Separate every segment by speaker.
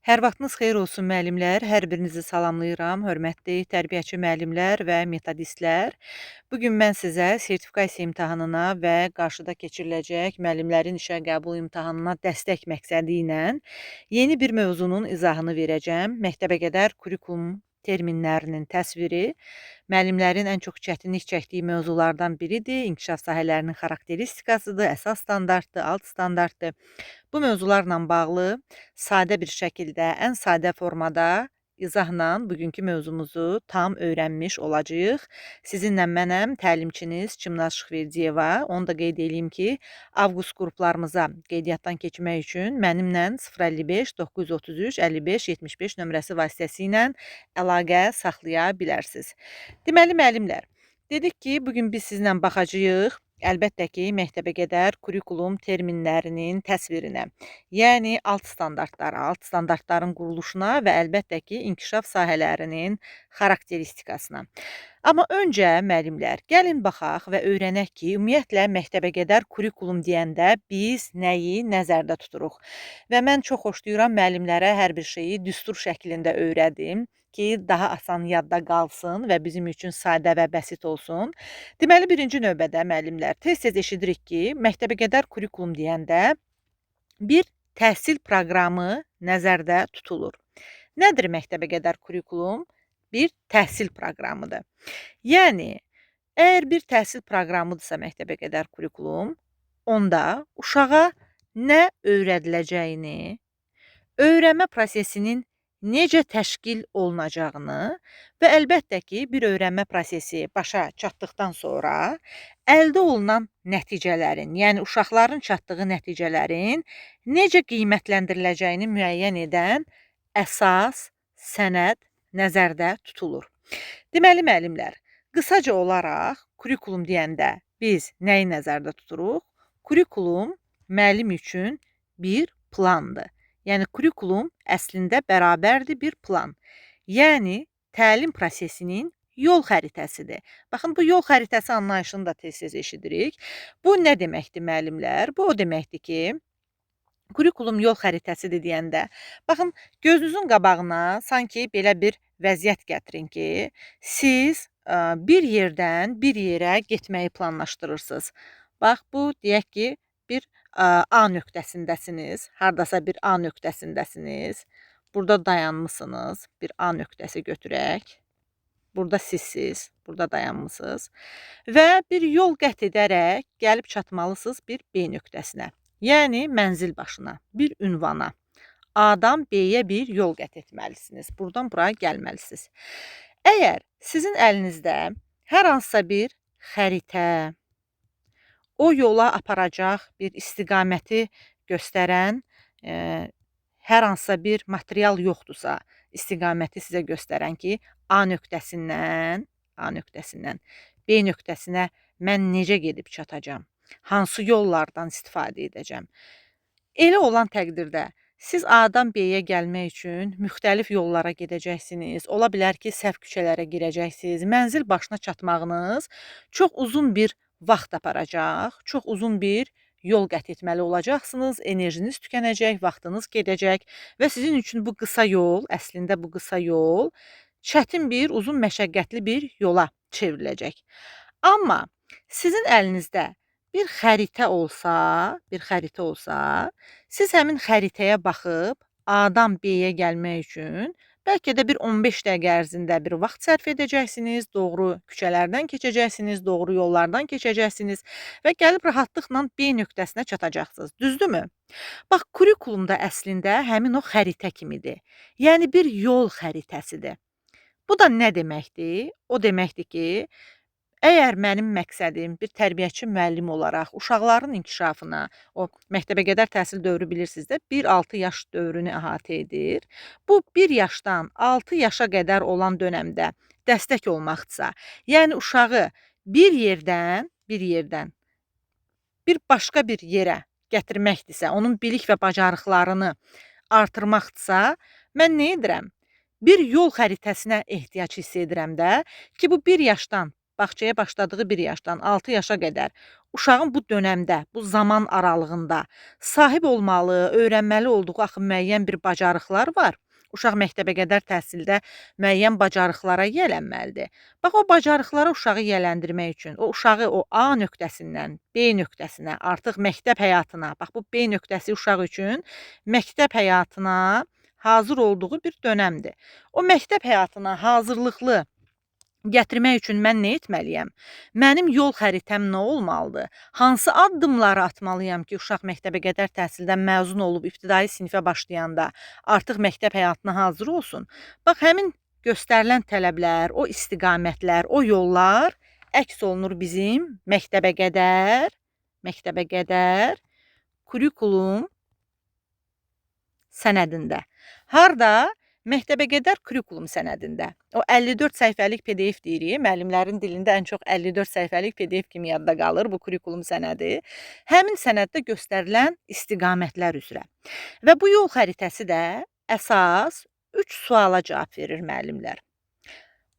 Speaker 1: Hər vaxtınız xeyir olsun müəllimlər. Hər birinizi salamlayıram. Hörmətli tərbiyəçi müəllimlər və metodistlər. Bu gün mən sizə sertifikasiya imtahanına və qarşıda keçiriləcək müəllimlərin işə qəbul imtahanına dəstək məqsədi ilə yeni bir mövzunun izahını verəcəm. Məktəbəqədər kurikulum terminlərinin təsviri müəllimlərin ən çox çətinlik çəkdiyi mövzulardan biridir. İnkişaf sahələrinin xarakteristikasıdır, əsas standartdır, alt standartdır. Bu mövzularla bağlı sadə bir şəkildə, ən sadə formada izahla bugünkü mövzumuzu tam öyrənmiş olacağıq. Sizinlə mənəm təlimçiniz Çimnaz Şıxverdiyeva. Onu da qeyd edeyim ki, avqust qruplarımıza qeydiyyatdan keçmək üçün mənimlə 055 933 55 75 nömrəsi vasitəsilə əlaqə saxlaya bilərsiniz. Deməli müəllimlər, dedik ki, bugün biz sizlə baxacağıq. Əlbəttə ki, məktəbəqədər kurikulum terminlərinin təsvirinə, yəni alt standartlara, alt standartların quruluşuna və əlbəttə ki, inkişaf sahələrinin xarakteristikasına. Amma öncə müəllimlər, gəlin baxaq və öyrənək ki, ümumiyyətlə məktəbəqədər kurikulum deyəndə biz nəyi nəzərdə tuturuq? Və mən çox xoşlayıram müəllimlərə hər bir şeyi düstur şəklində öyrədim ki, daha asan yadda qalsın və bizim üçün sadə və bəsit olsun. Deməli, birinci növbədə müəllimlər, tez-tez eşidirik ki, məktəbəqədər kurikulum deyəndə bir təhsil proqramı nəzərdə tutulur. Nədir məktəbəqədər kurikulum? Bir təhsil proqramıdır. Yəni, əgər bir təhsil proqramıdırsa məktəbəqədər kurikulum, onda uşağa nə öyrədiləcəyini, öyrənmə prosesinin necə təşkil olunacağını və əlbəttə ki, bir öyrənmə prosesi başa çatdıqdan sonra əldə olunan nəticələrin, yəni uşaqların çatdığı nəticələrin necə qiymətləndiriləcəyini müəyyən edən əsas sənəd nəzərdə tutulur. Deməli müəllimlər, qısaca olaraq kurikulum deyəndə biz nəyi nəzərdə tuturuq? Kurikulum müəllim üçün bir plandır. Yəni kurikulum əslində bərabərdir bir plan. Yəni təlim prosesinin yol xəritəsidir. Baxın, bu yol xəritəsi anlayışını da tez-tez eşidirik. Bu nə deməkdir müəllimlər? Bu o deməkdir ki, kurikulum yol xəritəsidir deyəndə, baxın, gözünüzün qabağına sanki belə bir vəziyyət gətirin ki, siz bir yerdən bir yerə getməyi planlaşdırırsınız. Bax, bu deyək ki, bir A nöqtəsindəsiniz, hardasa bir A nöqtəsindəsiniz, burada dayanmısınız, bir A nöqtəsi götürək, burada sizsiz, burada dayanmısınız və bir yol qət edərək gəlib çatmalısınız bir B nöqtəsinə, yəni mənzil başına, bir ünvana. A-dan B-yə bir yol qət etməlisiniz, buradan buraya gəlməlisiniz. Əgər sizin əlinizdə hər hansısa bir xəritə, o yola aparacaq bir istiqaməti göstərən hər hansısa bir material yoxdursa, istiqaməti sizə göstərən ki, A nöqtəsindən B nöqtəsinə mən necə gedib çatacam? Hansı yollardan istifadə edəcəm? Elə olan təqdirdə siz A-dan B-yə gəlmək üçün müxtəlif yollara gedəcəksiniz. Ola bilər ki, səhv küçələrə girəcəksiniz. Mənzil başına çatmağınız çox uzun bir vaxt aparacaq, çox uzun bir yol qət etməli olacaqsınız, enerjiniz tükənəcək, vaxtınız gedəcək və sizin üçün bu qısa yol, əslində bu qısa yol çətin bir, uzun məşəqqətli bir yola çevriləcək. Amma sizin əlinizdə bir xəritə olsa, siz həmin xəritəyə baxıb A-dan B-yə gəlmək üçün bəlkə də bir 15 dəqiqə ərzində bir vaxt sərf edəcəksiniz, doğru küçələrdən keçəcəksiniz, doğru yollardan keçəcəksiniz və gəlib rahatlıqla B nöqtəsinə çatacaqsınız. Düzdürmü? Bax, kurikulum da əslində həmin o xəritə kimidir. Yəni bir yol xəritəsidir. Bu da nə deməkdir? O deməkdir ki, əgər mənim məqsədim bir tərbiyəçi müəllim olaraq uşaqların inkişafına, o məktəbəqədər təhsil dövrü bilirsiniz də, 1-6 yaş dövrünü əhatə edir. Bu 1 yaşdan 6 yaşa qədər olan dönəmdə dəstək olmaqdırsa, yəni uşağı bir yerdən bir başqa bir yerə gətirməkdirsə, onun bilik və bacarıqlarını artırmaqdırsa, mən nə edirəm? Bir yol xəritəsinə ehtiyac hiss edirəm də ki, bu 1 yaşdan bağçaya başladığı 1 yaşdan 6 yaşa qədər uşağın bu dönəmdə, bu zaman aralığında sahib olmalı, öyrənməli olduğu axı müəyyən bir bacarıqlar var. Uşaq məktəbəqədər təhsildə müəyyən bacarıqlara yiyələnməlidir. Bax, o bacarıqlara uşağı yiyələndirmək üçün, o uşağı o A nöqtəsindən B nöqtəsinə, artıq məktəb həyatına, bax bu B nöqtəsi uşaq üçün məktəb həyatına hazır olduğu bir dönəmdir. O məktəb həyatına hazırlıqlı gətirmək üçün mən nə etməliyəm? Mənim yol xəritəm nə olmalıdır? Hansı addımları atmalıyam ki, uşaq məktəbəqədər təhsildən məzun olub ibtidai sinifə başlayanda artıq məktəb həyatına hazır olsun? Bax, həmin göstərilən tələblər, o istiqamətlər, o yollar əks olunur bizim məktəbəqədər kurikulum sənədində. Harda? Məktəbəqədər kurikulum sənədində. O 54 səhifəlik PDF deyirik. Müəllimlərin dilində ən çox 54 səhifəlik PDF kimi yadda qalır bu kurikulum sənədi. Həmin sənəddə göstərilən istiqamətlər üzrə. Və bu yol xəritəsi də əsas 3 suala cavab verir müəllimlər.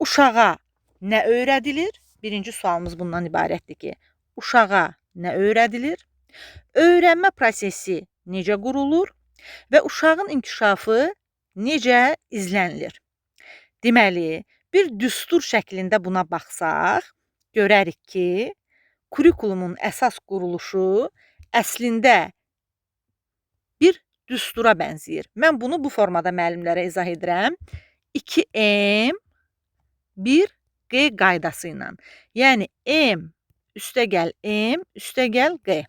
Speaker 1: Uşağa nə öyrədilir? Birinci sualımız bundan ibarətdir ki, uşağa nə öyrədilir? Öyrənmə prosesi necə qurulur? Və uşağın inkişafı necə izlənilir? Deməli, bir düstur şəklində buna baxsaq, görərik ki, kurikulumun əsas quruluşu əslində bir düstura bənzəyir. Mən bunu bu formada müəllimlərə izah edirəm. 2M, 1G qaydası ilə. Yəni, M üstəgəl M, üstəgəl G.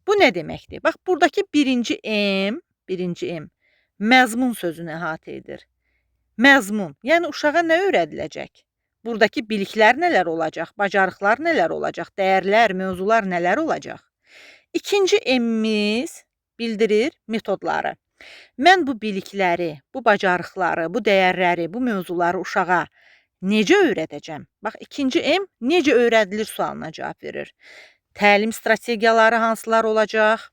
Speaker 1: Bu nə deməkdir? Bax, buradakı birinci M məzmun sözünü əhatə edir. Məzmun, yəni uşağa nə öyrədiləcək? Buradakı biliklər nələr olacaq? Bacarıqlar nələr olacaq? Dəyərlər, mövzular nələr olacaq? İkinci M-imiz bildirir metodları. Mən bu bilikləri, bu bacarıqları, bu dəyərləri, bu mövzuları uşağa necə öyrədəcəm? Bax, ikinci M necə öyrədilir sualına cavab verir. Təlim strategiyaları hansılar olacaq?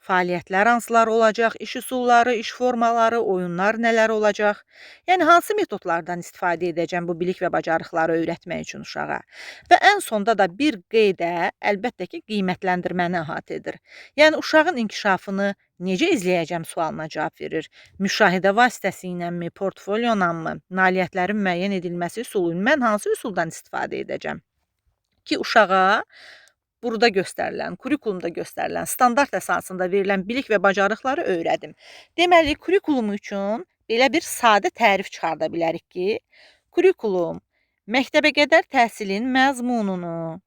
Speaker 1: Fəaliyyətlər hansılar olacaq? İş üsulları, iş formaları, oyunlar nələr olacaq? Yəni, hansı metodlardan istifadə edəcəm bu bilik və bacarıqları öyrətmək üçün uşağa? Və ən sonda da bir qeydə əlbəttə ki, qiymətləndirməni əhatə edir. Yəni, uşağın inkişafını necə izləyəcəm sualına cavab verir. Müşahidə vasitəsilə mi, portfolyola mı, nailiyyətlərin müəyyən edilməsi üsulu, mən hansı üsuldan istifadə edəcəm? Ki, uşağa burada göstərilən, kurikulumda göstərilən, standart əsasında verilən bilik və bacarıqları öyrədim. Deməli, kurikulum üçün belə bir sadə tərif çıxarda bilərik ki, kurikulum məktəbəqədər təhsilin məzmununu,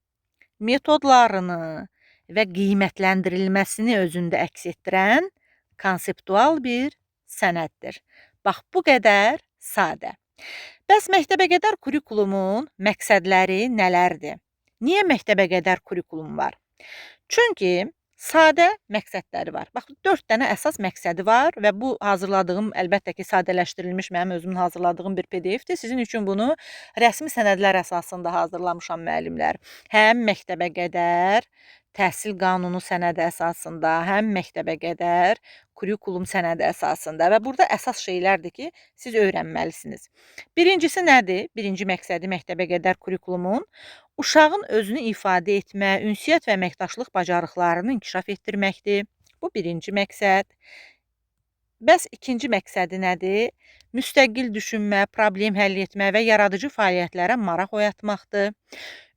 Speaker 1: metodlarını və qiymətləndirilməsini özündə əks etdirən konseptual bir sənəddir. Bax, bu qədər sadə. Bəs məktəbəqədər kurikulumun məqsədləri nələrdir? Niyə məktəbəqədər kurikulum var? Çünki sadə məqsədləri var. Bax, 4 dənə əsas məqsədi var və bu hazırladığım, əlbəttə ki, sadələşdirilmiş mənim özümün hazırladığım bir PDF-dir. Sizin üçün bunu rəsmi sənədlər əsasında hazırlamışam müəllimlər. Həm məktəbəqədər təhsil qanunu sənədi əsasında, həm məktəbəqədər kurikulum sənədi əsasında və burada əsas şeylərdir ki, siz öyrənməlisiniz. Birincisi nədir? Birinci məqsədi məktəbəqədər kurikulumun uşağın özünü ifadə etmə, ünsiyyət və əməkdaşlıq bacarıqlarını inkişaf etdirməkdir. Bu birinci məqsəd. Bəs ikinci məqsədi nədir? Müstəqil düşünmə, problem həll etmə və yaradıcı fəaliyyətlərə maraq oyatmaqdır.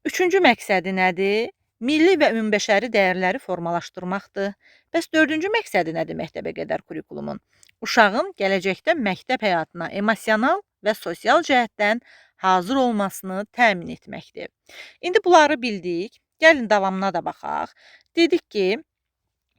Speaker 1: Üçüncü məqsədi nədir? Milli və ümumbəşəri dəyərləri formalaşdırmaqdır. Bəs dördüncü məqsədi nədir məktəbəqədər kurikulumun? Uşağın gələcəkdə məktəb həyatına emosional və sosial cəhətdən hazır olmasını təmin etməkdir. İndi bunları bildik. Gəlin davamına da baxaq. Dedik ki,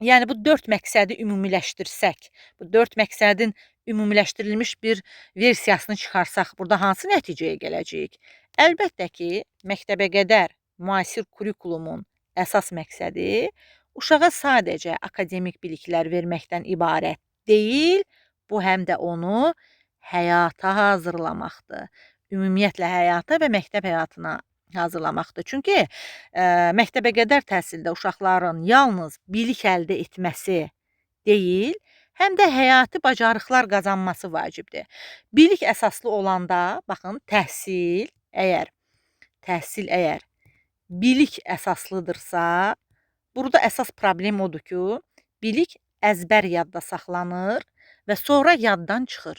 Speaker 1: yəni bu 4 məqsədi ümumiləşdirsək, bu 4 məqsədin ümumiləşdirilmiş bir versiyasını çıxarsaq, burada hansı nəticəyə gələcəyik? Əlbəttə ki, məktəbəqədər müasir kurikulumun əsas məqsədi uşağa sadəcə akademik biliklər verməkdən ibarət deyil, bu həm də onu həyata hazırlamaqdır. Ümumiyyətlə həyata və məktəb həyatına hazırlamaqdır. Çünki məktəbəqədər təhsildə uşaqların yalnız bilik əldə etməsi deyil, həm də həyati bacarıqlar qazanması vacibdir. Bilik əsaslı olanda, baxın, təhsil əgər təhsil əgər bilik əsaslıdırsa, burada əsas problem odur ki, bilik əzbər yadda saxlanır və sonra yaddan çıxır.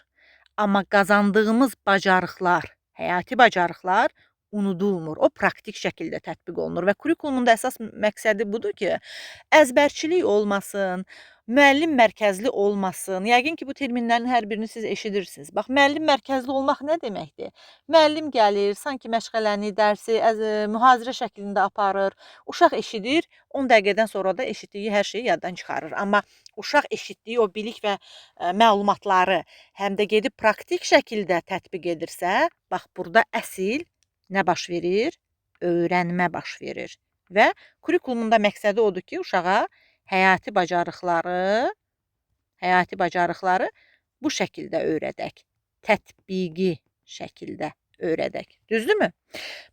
Speaker 1: Amma qazandığımız bacarıqlar, həyati bacarıqlar unudulmur. O praktik şəkildə tətbiq olunur və kurikulumun da əsas məqsədi budur ki, əzbərçilik olmasın, müəllim mərkəzli olmasın. Yəqin ki, bu terminlərin hər birini siz eşidirsiniz. Bax, müəllim mərkəzli olmaq nə deməkdir? Müəllim gəlir, sanki məşğələni, dərsi mühazirə şəklində aparır. Uşaq eşidir, 10 dəqiqədən sonra da eşitdiyi hər şeyi yaddan çıxarır. Amma uşaq eşitdiyi o bilik və məlumatları həm də gedib praktik şəkildə tətbiq edirsə, bax, burada əsl nə baş verir? Öyrənmə baş verir. Və kurikulumun da məqsədi odur ki, uşağa həyati bacarıqları bu şəkildə öyrədək. Tətbiqi şəkildə öyrədək. Düzdürmü?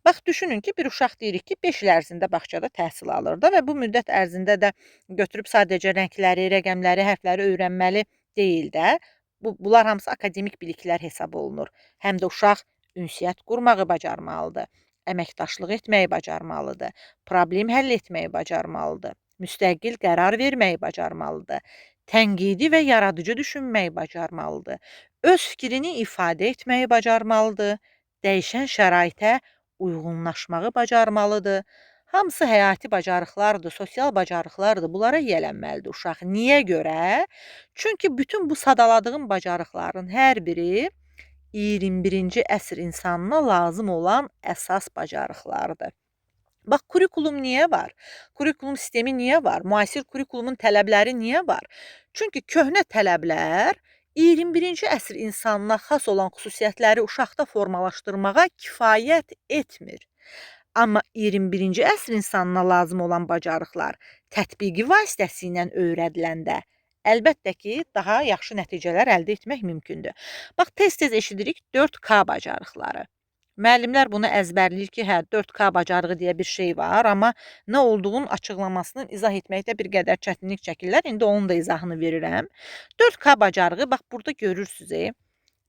Speaker 1: Bax, düşünün ki, bir uşaq deyirik ki, 5 il ərzində bağçada təhsil alır da və bu müddət ərzində də götürüb sadəcə rəngləri, rəqəmləri, hərfləri öyrənməli deyil də. Bunlar hamısı akademik biliklər hesab olunur. Həm də uşaq ünsiyyət qurmağı bacarmalıdır, əməkdaşlıq etməyi bacarmalıdır, problem həll etməyi bacarmalıdır, müstəqil qərar verməyi bacarmalıdır, tənqidi və yaradıcı düşünməyi bacarmalıdır, öz fikrini ifadə etməyi bacarmalıdır, dəyişən şəraitə uyğunlaşmağı bacarmalıdır. Hamısı həyati bacarıqlardır, sosial bacarıqlardır. Bunlara yiyələnməlidir uşaq. Niyə görə? Çünki bütün bu sadaladığım bacarıqların hər biri 21-ci əsr insanına lazım olan əsas bacarıqlardır. Bax, kurikulum niyə var? Kurikulum sistemi niyə var? Müasir kurikulumun tələbləri niyə var? Çünki köhnə tələblər 21-ci əsr insanına xas olan xüsusiyyətləri uşaqda formalaşdırmağa kifayət etmir. Amma 21-ci əsr insanına lazım olan bacarıqlar tətbiqi vasitəsilə öyrədiləndə, əlbəttə ki, daha yaxşı nəticələr əldə etmək mümkündür. Bax, tez-tez eşidirik 4K bacarıqları. Müəllimlər bunu əzbərləyir ki, hə, 4K bacarığı deyə bir şey var, amma nə olduğunun açıqlamasını izah etməkdə bir qədər çətinlik çəkirlər. İndi onun da izahını verirəm. 4K bacarığı, bax, burada görürsünüz,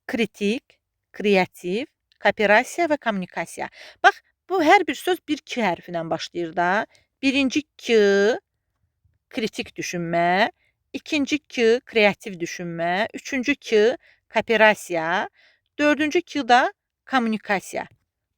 Speaker 1: kritik, kreativ, kooperasiya və kommunikasiya. Bax, bu hər bir söz bir K hərfindən başlayır da. Birinci K, kritik düşünmə, ikinci K, kreativ düşünmə, üçüncü K, kooperasiya, dördüncü K da kommunikasiya.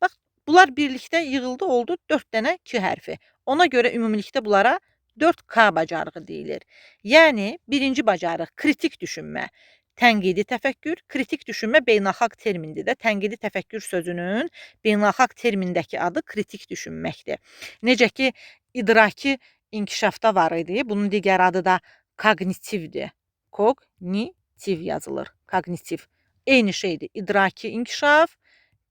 Speaker 1: Bax, bunlar birlikdə yığıldı, oldu 4 dənə K hərfi. Ona görə ümumilikdə bunlara 4K bacarığı deyilir. Yəni, birinci bacarıq kritik düşünmə, tənqidi təfəkkür. Kritik düşünmə beynəlxalq termindir də. Tənqidi təfəkkür sözünün beynəlxalq termindəki adı kritik düşünməkdir. Necə ki, idraki inkişafda var idi. Bunun digər adı da kognitivdir. Kognitiv yazılır. Kognitiv. Eyni şeydir. İdraki inkişaf,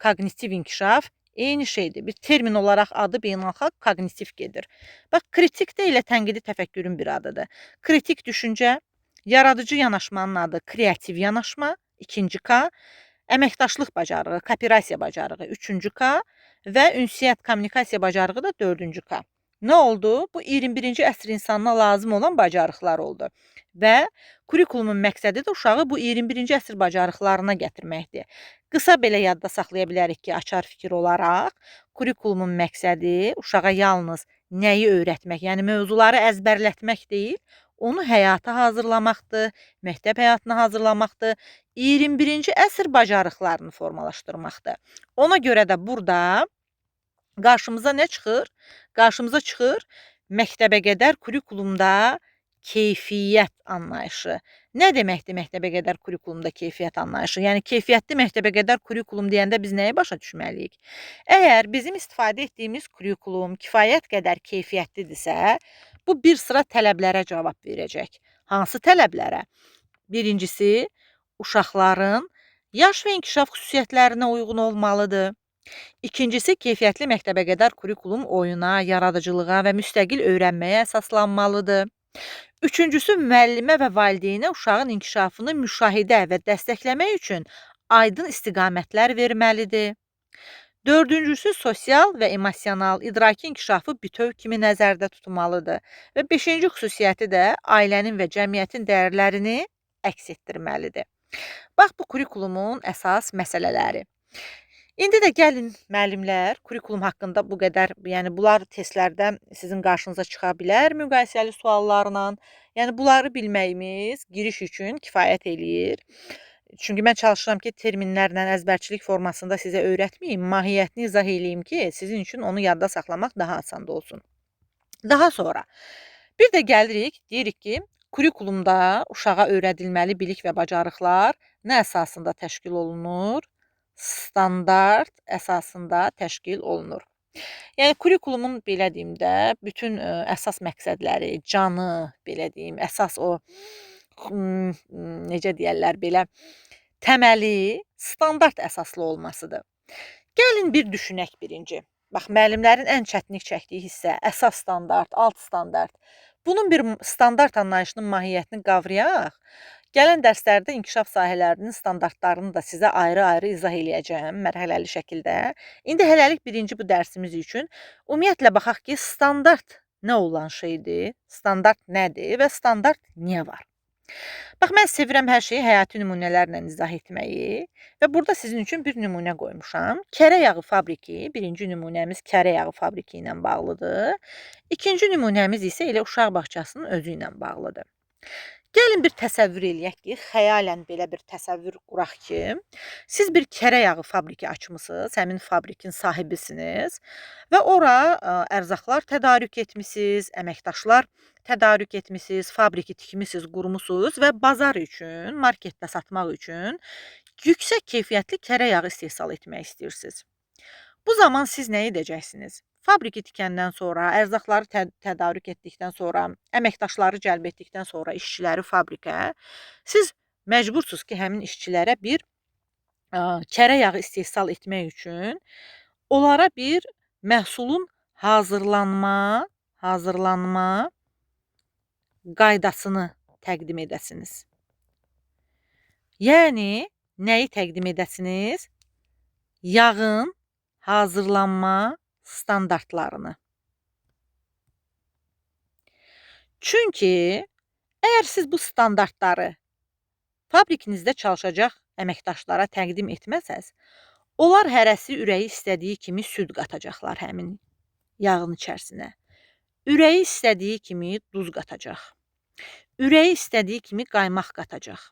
Speaker 1: kognitiv inkişaf eyni şeydir. Bir termin olaraq adı beynəlxalq kognitiv gedir. Bax, kritik də ilə tənqidi təfəkkürün bir adıdır. Kritik düşüncə, yaradıcı yanaşmanın adı kreativ yanaşma, 2-ci K, əməkdaşlıq bacarığı, kooperasiya bacarığı, 3-cü K və ünsiyyət kommunikasiya bacarığı da 4-cü K. Nə oldu? Bu 21-ci əsr insanına lazım olan bacarıqlar oldu. Və kurikulumun məqsədi də uşağı bu 21-ci əsr bacarıqlarına gətirməkdir. Qısa belə yadda saxlaya bilərik ki, açar fikir olaraq, kurikulumun məqsədi uşağa yalnız nəyi öyrətmək, yəni mövzuları əzbərlətmək deyil, onu həyata hazırlamaqdır, məktəb həyatına hazırlamaqdır, 21-ci əsr bacarıqlarını formalaşdırmaqdır. Ona görə də burada qarşımıza nə çıxır? Qarşımıza çıxır məktəbə qədər kurikulumda keyfiyyət anlayışı. Nə deməkdir məktəbə qədər kurikulumda keyfiyyət anlayışı? Yəni, keyfiyyətli məktəbə qədər kurikulum deyəndə biz nəyi başa düşməliyik? Əgər bizim istifadə etdiyimiz kurikulum kifayət qədər keyfiyyətlidirsə, bu bir sıra tələblərə cavab verəcək. Hansı tələblərə? Birincisi, uşaqların yaş və inkişaf xüsusiyyətlərinə uyğun olmalıdır. İkincisi, keyfiyyətli məktəbə qədər kurikulum oyuna, yaradıcılığa və müstəqil öyrənməyə əsaslanmalıdır. Üçüncüsü, müəllimə və valideynə uşağın inkişafını müşahidə və dəstəkləmək üçün aydın istiqamətlər verməlidir. Dördüncüsü, sosial və emosional, idraki inkişafı bütöv kimi nəzərdə tutmalıdır. Və 5-ci xüsusiyyəti də ailənin və cəmiyyətin dəyərlərini əks etdirməlidir. Bax, bu kurikulumun əsas məsələləri. İndi də gəlin müəllimlər, kurikulum haqqında bu qədər, yəni bunlar testlərdə sizin qarşınıza çıxa bilər müqayisəli suallarla. Yəni bunları bilməyimiz giriş üçün kifayət eləyir. Çünki mən çalışıram ki, terminlərlə əzbərçilik formasında sizə öyrətməyim, mahiyyətini izah eləyim ki, sizin üçün onu yadda saxlamaq daha asan da olsun. Daha sonra bir də gəlirik, deyirik ki, kurikulumda uşağa öyrədilməli bilik və bacarıqlar nə əsasında təşkil olunur? Standart əsasında təşkil olunur. Yəni kurikulumun belə deyim də, bütün əsas məqsədləri, canı, belə deyim, əsas o necə deyərlər belə, təməli standart əsaslı olmasıdır. Gəlin bir düşünək birinci. Bax, müəllimlərin ən çətinlik çəkdiyi hissə əsas standart, alt standart. Bunun bir standart anlayışının mahiyyətini qavrayaq. Gələn dərslərdə inkişaf sahələrinin standartlarını da sizə ayrı-ayrı izah eləyəcəm mərhələli şəkildə. İndi hələlik birinci bu dərsimiz üçün ümumiyyətlə baxaq ki, standart nə olan şeydir, standart nədir və standart niyə var? Bax, mən sevirəm hər şeyi həyati nümunələrlə izah etməyi və burada sizin üçün bir nümunə qoymuşam. Kərə yağı fabriki, birinci nümunəmiz kərə yağı fabriki ilə bağlıdır. İkinci nümunəmiz isə elə uşaq bağçasının özü ilə bağlıdır. Gəlin bir təsəvvür eləyək ki, xəyalən belə bir təsəvvür quraq ki, siz bir kərə yağı fabriki açmısınız, həmin fabrikin sahibisiniz və ora ərzaqlar tədarük etmisiniz, əməkdaşlar tədarük etmisiniz, fabriki tikmisiniz, qurmusunuz və bazar üçün, marketdə satmaq üçün yüksək keyfiyyətli kərə yağı istehsal etmək istəyirsiniz. Bu zaman siz nə edəcəksiniz? Fabriki tikəndən sonra, ərzaqları tədarük etdikdən sonra, əməkdaşları cəlb etdikdən sonra işçiləri fabrikə, siz məcbursunuz ki, həmin işçilərə bir kərə yağı istehsal etmək üçün onlara bir məhsulun hazırlanma qaydasını təqdim edəsiniz. Yəni, nəyi təqdim edəsiniz? Yağın hazırlanma standartlarını. Çünki əgər siz bu standartları fabrikinizdə çalışacaq əməkdaşlara təqdim etməsəz, onlar hərəsi ürəyi istədiyi kimi süd qatacaqlar həmin yağın içərisinə. Ürəyi istədiyi kimi duz qatacaq. Ürəyi istədiyi kimi qaymaq qatacaq.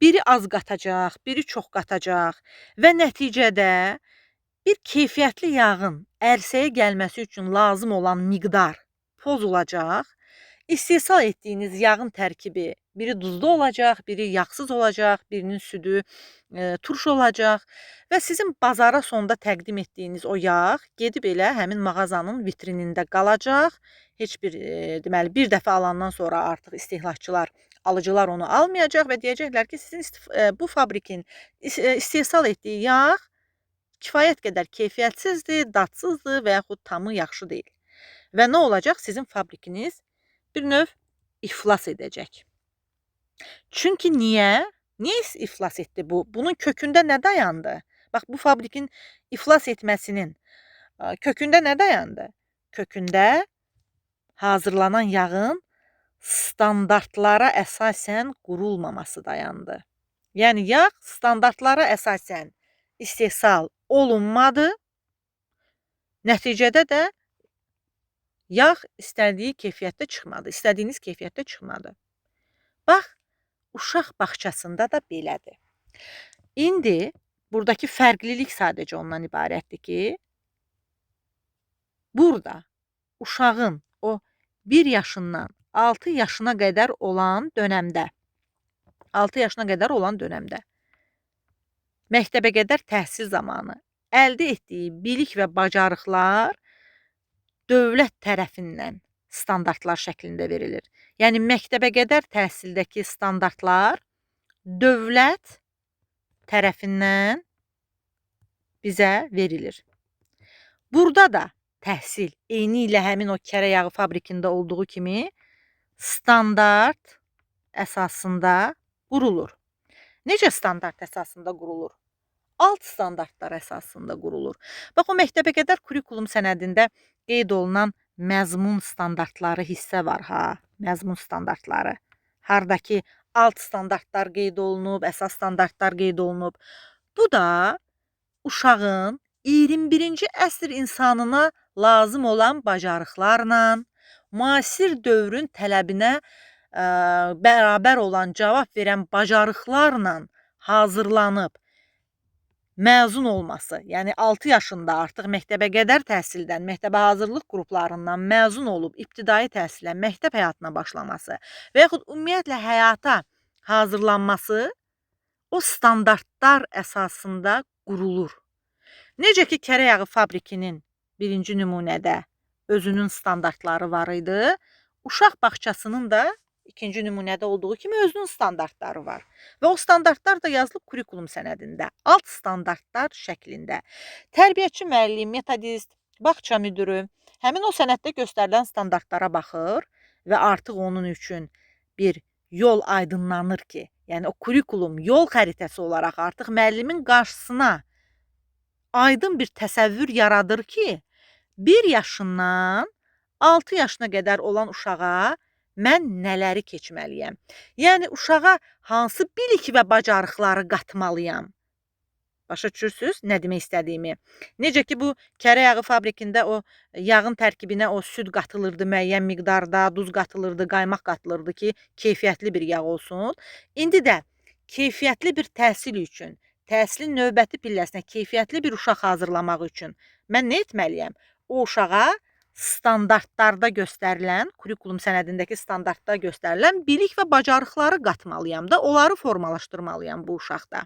Speaker 1: Biri az qatacaq, biri çox qatacaq və nəticədə bir keyfiyyətli yağın ərsəyə gəlməsi üçün lazım olan miqdar pozulacaq. İstehsal etdiyiniz yağın tərkibi biri duzlu olacaq, biri yağsız olacaq, birinin südü turş olacaq və sizin bazara sonda təqdim etdiyiniz o yağ gedib elə həmin mağazanın vitrinində qalacaq. Heç bir deməli bir dəfə alandan sonra artıq istehlakçılar, alıcılar onu almayacaq və deyəcəklər ki, sizin bu fabrikin istehsal etdiyi yağ kifayət qədər keyfiyyətsizdir, dadsızdır və yaxud tamı yaxşı deyil. Və nə olacaq? Sizin fabrikiniz bir növ iflas edəcək. Çünki niyə? Niyə iflas etdi bu? Bunun kökündə nə dayandı? Bax, bu fabrikin iflas etməsinin kökündə nə dayandı? Kökündə hazırlanan yağın standartlara əsasən qurulmaması dayandı. Yəni, yağ standartlara əsasən istehsal olunmadı. Nəticədə də yağ istədiyi keyfiyyətdə çıxmadı, istədiyiniz keyfiyyətdə çıxmadı. Bax, uşaq bağçasında da belədir. İndi buradakı fərqlilik sadəcə ondan ibarətdir ki, burada uşağın o 1 yaşından 6 yaşına qədər olan dönəmdə, məktəbə qədər təhsil zamanı əldə etdiyi bilik və bacarıqlar dövlət tərəfindən standartlar şəklində verilir. Yəni, məktəbə qədər təhsildəki standartlar dövlət tərəfindən bizə verilir. Burada da təhsil eyni ilə həmin o kərə yağı fabrikində olduğu kimi standart əsasında qurulur. Necə standart əsasında qurulur? Alt standartlar əsasında qurulur. Bax, o məktəbə qədər kurikulum sənədində qeyd olunan məzmun standartları hissə var, məzmun standartları. Hardakı alt standartlar qeyd olunub, əsas standartlar qeyd olunub. Bu da uşağın 21-ci əsr insanına lazım olan bacarıqlarla, müasir dövrün tələbinə bərabər olan cavab verən bacarıqlarla hazırlanıb məzun olması, yəni 6 yaşında artıq məktəbəqədər təhsildən, məktəbə hazırlıq qruplarından məzun olub ibtidai təhsilə, məktəb həyatına başlaması və yaxud ümumiyyətlə həyata hazırlanması o standartlar əsasında qurulur. Necə ki, kərə yağı fabrikinin birinci nümunədə özünün standartları var idi, uşaq bağçasının da ikinci nümunədə olduğu kimi özünün standartları var. Və o standartlar da yazılıb kurikulum sənədində, alt standartlar şəklində. Tərbiyəçi müəllim, metodist, bağça müdürü həmin o sənəddə göstərilən standartlara baxır və artıq onun üçün bir yol aydınlanır ki, yəni o kurikulum yol xəritəsi olaraq artıq müəllimin qarşısına aydın bir təsəvvür yaradır ki, 1 yaşından 6 yaşına qədər olan uşağa mən nələri keçməliyəm? Yəni, uşağa hansı bilik və bacarıqları qatmalıyam? Başa düşürsünüz nə demək istədiyimi? Necə ki, bu kərə yağı fabrikində o yağın tərkibinə o süd qatılırdı müəyyən miqdarda, duz qatılırdı, qaymaq qatılırdı ki, keyfiyyətli bir yağ olsun. İndi də keyfiyyətli bir təhsil üçün, təhsilin növbəti pilləsinə keyfiyyətli bir uşaq hazırlamaq üçün mən nə etməliyəm? O uşağa standartlarda göstərilən, kurikulum sənədindəki standartda göstərilən bilik və bacarıqları qatmalıyam da, onları formalaşdırmalıyam bu uşaqda.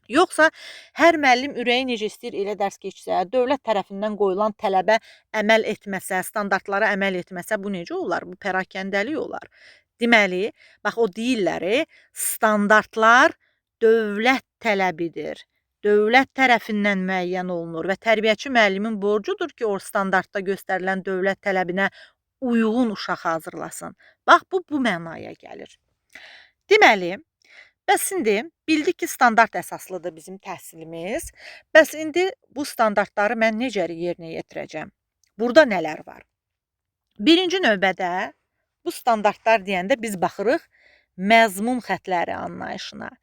Speaker 1: Yoxsa hər müəllim ürəyi necə istəyir elə dərs keçsə, dövlət tərəfindən qoyulan tələbə əməl etməsə, standartlara əməl etməsə, bu necə olar? Bu pərakəndəlik olar. Deməli, bax o deyirlər, standartlar dövlət tələbidir. Dövlət tərəfindən müəyyən olunur və tərbiyəçi müəllimin borcudur ki, o standartda göstərilən dövlət tələbinə uyğun uşaq hazırlasın. Bax, bu mənaya gəlir. Deməli, bəs indi bildik ki, standart əsaslıdır bizim təhsilimiz. Bəs indi bu standartları mən necə yerinə yetirəcəm? Burada nələr var? Birinci növbədə bu standartlar deyəndə biz baxırıq məzmun xətləri anlayışına.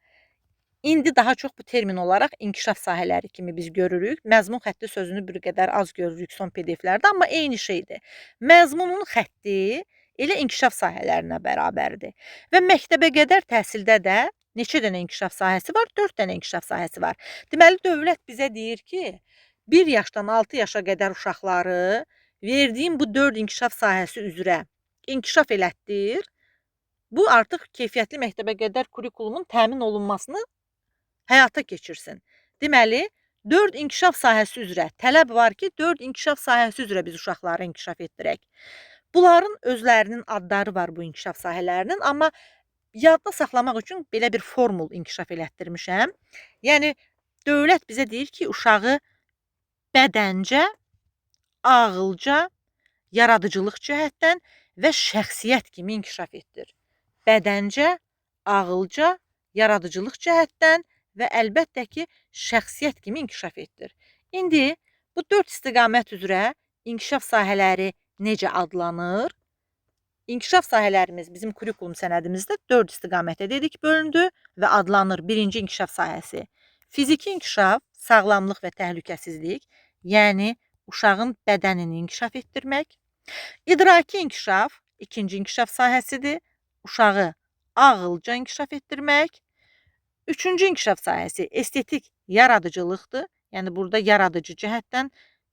Speaker 1: İndi daha çox bu termin olaraq inkişaf sahələri kimi biz görürük. Məzmun xətti sözünü bir qədər az görürük son PDF-lərdə, amma eyni şeydir. Məzmunun xətti elə inkişaf sahələrinə bərabərdir. Və məktəbəqədər təhsildə də neçə dənə inkişaf sahəsi var? 4 dənə inkişaf sahəsi var. Deməli, dövlət bizə deyir ki, 1 yaşdan 6 yaşa qədər uşaqları verdiyim bu 4 inkişaf sahəsi üzrə inkişaf elətdir. Bu artıq keyfiyyətli məktəbəqədər kurikulumun təmin olunmasını həyata keçirsin. Deməli, 4 inkişaf sahəsi üzrə tələb var ki, 4 inkişaf sahəsi üzrə biz uşaqları inkişaf etdirək. Bunların özlərinin adları var bu inkişaf sahələrinin, amma yadda saxlamaq üçün belə bir formul inkişaf elətdirmişəm. Yəni, dövlət bizə deyir ki, uşağı bədəncə, ağılca, yaradıcılıq cəhətdən və şəxsiyyət kimi inkişaf etdir. Bədəncə, ağılca, yaradıcılıq cəhətdən və əlbəttə ki, şəxsiyyət kimi inkişaf etdir. İndi bu 4 istiqamət üzrə inkişaf sahələri necə adlanır? İnkişaf sahələrimiz bizim kurikulum sənədimizdə 4 istiqamətə dedik bölündü və adlanır. Birinci inkişaf sahəsi fiziki inkişaf, sağlamlıq və təhlükəsizlik, yəni uşağın bədənini inkişaf etdirmək. İdraki inkişaf ikinci inkişaf sahəsidir, uşağı ağılca inkişaf etdirmək. Üçüncü inkişaf sahəsi estetik yaradıcılıqdır. Yəni, burada yaradıcı cəhətdən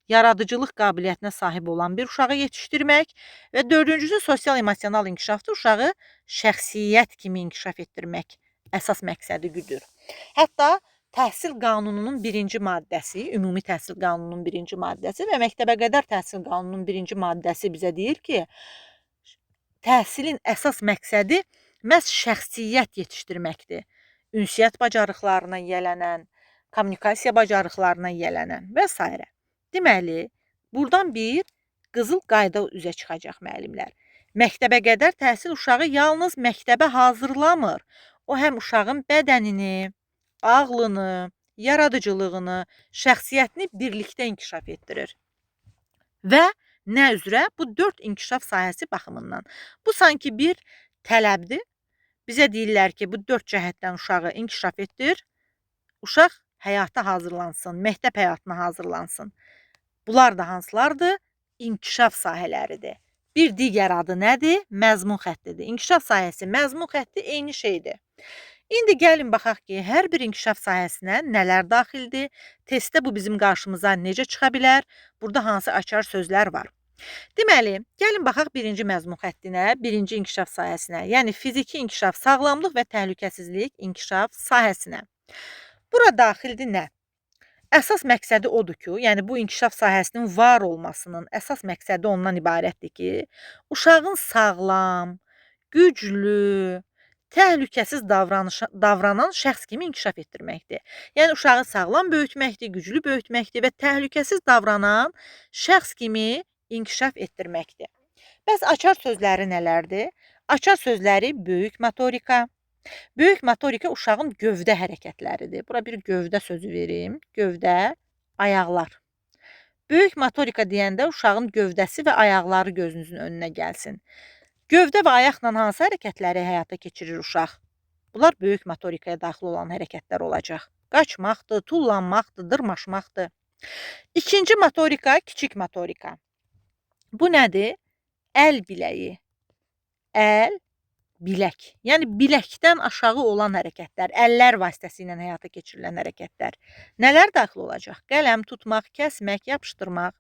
Speaker 1: yaradıcılıq qabiliyyətinə sahib olan bir uşağı yetişdirmək və dördüncüsü sosial-emosional inkişafdır. Uşağı şəxsiyyət kimi inkişaf etdirmək əsas məqsədi güdür. Hətta təhsil qanununun 1-ci maddəsi, ümumi təhsil qanununun 1-ci maddəsi və məktəbəqədər təhsil qanununun 1-ci maddəsi bizə deyir ki, təhsilin əsas məqsədi məhz şəxsiyyət yetişdirməkdir. Ünsiyyət bacarıqlarına yiyələnən, kommunikasiya bacarıqlarına yiyələnən və s. Deməli, buradan bir qızıl qayda üzə çıxacaq müəllimlər. Məktəbəqədər təhsil uşağı yalnız məktəbə hazırlamır. O, həm uşağın bədənini, ağlını, yaradıcılığını, şəxsiyyətini birlikdə inkişaf etdirir. Və nə üzrə? Bu 4 inkişaf sahəsi baxımından. Bu sanki bir tələbdir. Bizə deyirlər ki, bu 4 cəhətdən uşağı inkişaf etdir. Uşaq həyata hazırlansın, məktəb həyatına hazırlansın. Bunlar da hansılardır? İnkişaf sahələridir. Bir digər adı nədir? Məzmun xəttidir. İnkişaf sahəsi, məzmun xətti eyni şeydir. İndi gəlin baxaq ki, hər bir inkişaf sahəsinə nələr daxildir? Testdə bu bizim qarşımıza necə çıxa bilər? Burada hansı açar sözlər var? Deməli, gəlin baxaq birinci məzmun xəttinə, birinci inkişaf sahəsinə, yəni fiziki inkişaf, sağlamlıq və təhlükəsizlik inkişaf sahəsinə. Bura daxildir nə? Əsas məqsədi odur ki, yəni bu inkişaf sahəsinin var olmasının əsas məqsədi ondan ibarətdir ki, uşağın sağlam, güclü, təhlükəsiz davranan şəxs kimi inkişaf etdirməkdir. Yəni uşağı sağlam böyütməkdir, güclü böyütməkdir və təhlükəsiz davranan şəxs kimi inkişaf etdirməkdir. Bəs açar sözləri nələrdir? Açar sözləri böyük motorika. Böyük motorika uşağın gövdə hərəkətləridir. Bura bir gövdə sözü verim. Gövdə, ayaqlar. Böyük motorika deyəndə uşağın gövdəsi və ayaqları gözünüzün önünə gəlsin. Gövdə və ayaqla hansı hərəkətləri həyata keçirir uşaq? Bunlar böyük motorikaya daxil olan hərəkətlər olacaq. Qaçmaqdır, tullanmaqdır, dırmaşmaqdır. İkinci motorika, kiçik motorika. Bu nədir? Əl biləyi. Əl, bilək. Yəni biləkdən aşağı olan hərəkətlər, əllər vasitəsilə həyata keçirilən hərəkətlər. Nələr daxil olacaq? Qələm tutmaq, kəsmək, yapışdırmaq.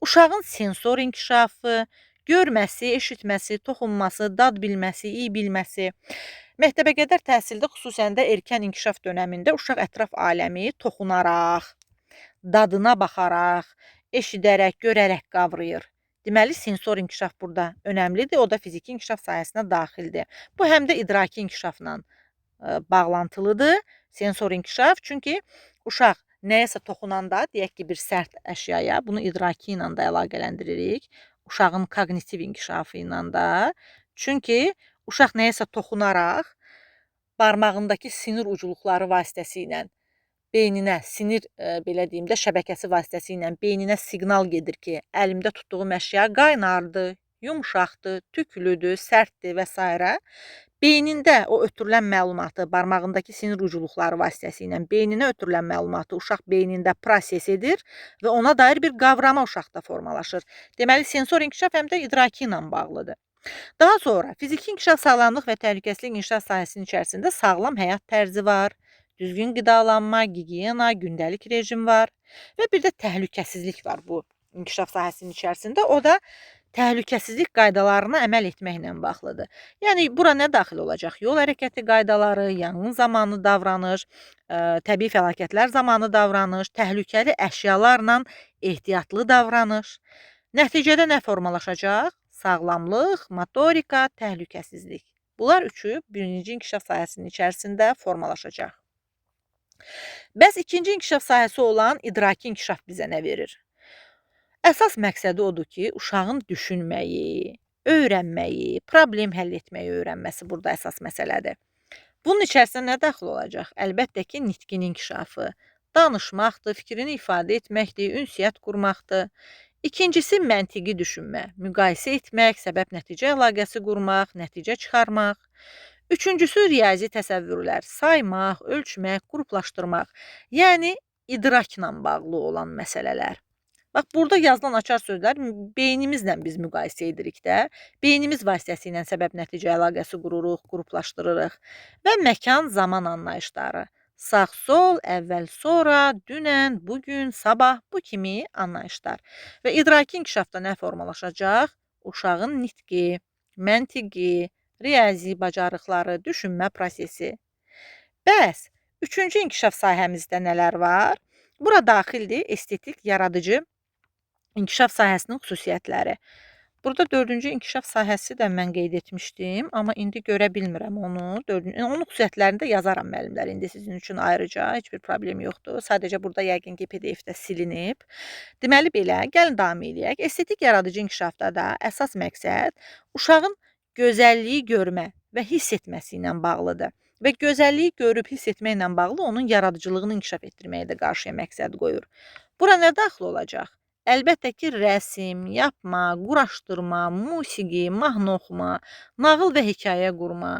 Speaker 1: Uşağın sensor inkişafı, görməsi, eşitməsi, toxunması, dad bilməsi, iyi bilməsi. Məktəbə qədər təhsildə xüsusən də erkən inkişaf dönəmində uşaq ətraf aləmi toxunaraq, dadına baxaraq, eşidərək, görərək qavrayır. Deməli, sensor inkişaf burada önəmlidir, o da fiziki inkişaf sahəsinə daxildir. Bu, həm də idraki inkişafla bağlantılıdır, sensor inkişaf. Çünki uşaq nəyəsə toxunanda, deyək ki, bir sərt əşyaya, bunu idraki ilə də əlaqələndiririk, uşağın kognitiv inkişafı ilə də. Çünki uşaq nəyəsə toxunaraq, barmağındakı sinir ucluqları vasitəsilə beyninə, sinir belə deyim də, şəbəkəsi vasitəsilə beyninə siqnal gedir ki, əlimdə tutduğum əşya qaynardır, yumşaqdır, tüklüdür, sərtdir və s. Beynində o ötürülən məlumatı, barmağındakı sinir ucluqları vasitəsilə beyninə ötürülən məlumatı uşaq beynində proses edir və ona dair bir qavrama uşaqda formalaşır. Deməli, sensor inkişaf həm də idraki ilə bağlıdır. Daha sonra fiziki inkişaf, sağlamlıq və təhlükəsizlik inkişaf sahəsinin içərisində sağlam həyat tərzi var. Düzgün qidalanma, gigiyena, gündəlik rejim var və bir də təhlükəsizlik var bu inkişaf sahəsinin içərisində. O da təhlükəsizlik qaydalarına əməl etməklə bağlıdır. Yəni, bura nə daxil olacaq? Yol hərəkəti qaydaları, yanğın zamanı davranış, təbii fəlakətlər zamanı davranış, təhlükəli əşyalarla ehtiyatlı davranış. Nəticədə nə formalaşacaq? Sağlamlıq, motorika, təhlükəsizlik. Bunlar üçü birinci inkişaf sahəsinin içərisində formalaşacaq. Bəs ikinci inkişaf sahəsi olan idraki inkişaf bizə nə verir? Əsas məqsədi odur ki, uşağın düşünməyi, öyrənməyi, problem həll etməyi öyrənməsi burada əsas məsələdir. Bunun içərisində nə daxil olacaq? Əlbəttə ki, nitqin inkişafı, danışmaqdır, fikrini ifadə etməkdir, ünsiyyət qurmaqdır. İkincisi, məntiqi düşünmə, müqayisə etmək, səbəb-nəticə əlaqəsi qurmaq, nəticə çıxarmaq. Üçüncüsü, riyazi təsəvvürlər, saymaq, ölçmək, qruplaşdırmaq, yəni idrakla bağlı olan məsələlər. Bax, burada yazılan açar sözlər beynimizlə biz müqayisə edirik də, beynimiz vasitəsilə səbəb-nəticə əlaqəsi qururuq, qruplaşdırırıq və məkan, zaman anlayışları, sağ-sol, əvvəl-sonra, dünən, bugün, sabah, bu kimi anlayışlar. Və idraki inkişafda nə formalaşacaq? Uşağın nitqi, məntiqi, riyazi bacarıqları, düşünmə prosesi. Bəs, üçüncü inkişaf sahəmizdə nələr var? Bura daxildir estetik, yaradıcı inkişaf sahəsinin xüsusiyyətləri. Burada dördüncü inkişaf sahəsi də mən qeyd etmişdim, amma indi görə bilmirəm onu. Onun xüsusiyyətlərini də yazaram müəllimlər indi sizin üçün ayrıca, heç bir problem yoxdur. Sadəcə burada yəqin ki, PDF-də silinib. Deməli belə, gəlin davam eləyək. Estetik yaradıcı inkişafda da əsas məqsəd uşağın gözəlliyi görmə və hiss etməsi ilə bağlıdır. Və gözəlliyi görüb hiss etməklə bağlı onun yaradıcılığını inkişaf etdirməyə də qarşıya məqsəd qoyur. Bura nə daxil olacaq? Əlbəttə ki, rəsm, yapma, quraşdırma, musiqi, mahnı oxuma, nağıl və hekayə qurma,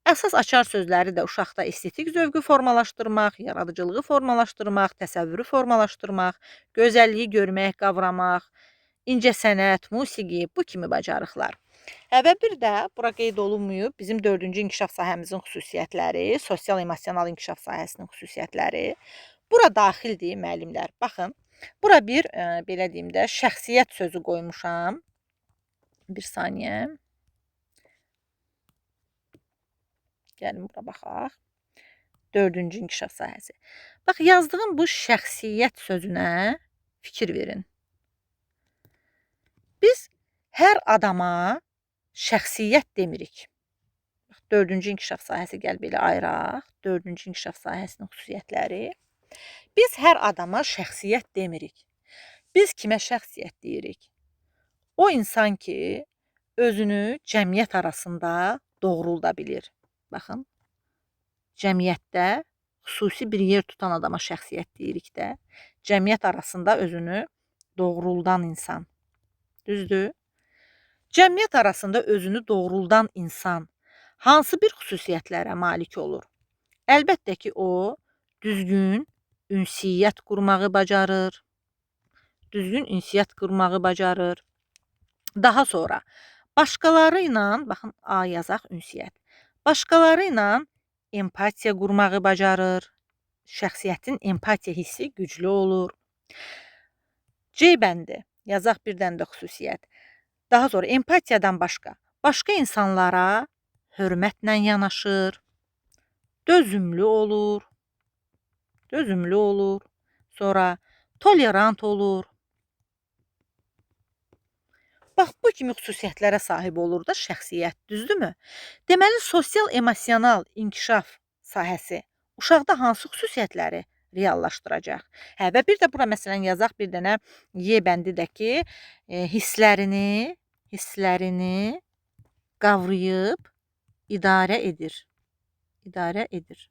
Speaker 1: Əsas açar sözləri də uşaqda estetik zövqü formalaşdırmaq, yaradıcılığı formalaşdırmaq, təsəvvürü formalaşdırmaq, gözəlliyi görmək, qavramaq, incəsənət, musiqi, bu kimi bacarıqlar. Və bir də bura qeyd olunmayıb bizim 4-cü inkişaf sahəmizin xüsusiyyətləri, sosial-emosional inkişaf sahəsinin xüsusiyyətləri. Bura daxildir müəllimlər. Baxın, bura bir belə deyim də şəxsiyyət sözü qoymuşam. Bir saniyə. Gəlin bura baxaq. 4-cü inkişaf sahəsi. Bax, yazdığım bu şəxsiyyət sözünə fikir verin. Biz hər adama şəxsiyyət demirik. 4-cü inkişaf sahəsi gəl belə ayıraq. 4-cü inkişaf sahəsinin xüsusiyyətləri. Biz hər adama şəxsiyyət demirik. Biz kimə şəxsiyyət deyirik? O insan ki, özünü cəmiyyət arasında doğrulda bilir. Baxın, cəmiyyətdə xüsusi bir yer tutan adama şəxsiyyət deyirik də. Cəmiyyət arasında özünü doğruldan insan. Düzdür? Cəmiyyət arasında özünü doğruldan insan hansı bir xüsusiyyətlərə malik olur? Əlbəttə ki, o düzgün ünsiyyət qurmağı bacarır. Düzgün ünsiyyət qurmağı bacarır. Daha sonra başqaları ilə, baxın A yazaq ünsiyyət. Başqaları ilə empatiya qurmağı bacarır. Şəxsiyyətin empatiya hissi güclü olur. C bəndi yazaq bir dənə də xüsusiyyət. Daha sonra empatiyadan başqa insanlara hörmətlə yanaşır. Dözümlü olur. Dözümlü olur. Sonra tolerant olur. Bax, bu kimi xüsusiyyətlərə sahib olur da şəxsiyyət, düzdürmü? Deməli, sosial-emosional inkişaf sahəsi uşaqda hansı xüsusiyyətləri reallaşdıracaq? Və bir də bura məsələn yazaq bir dənə Y bəndidəki hisslərini qavrayıb idarə edir. İdarə edir.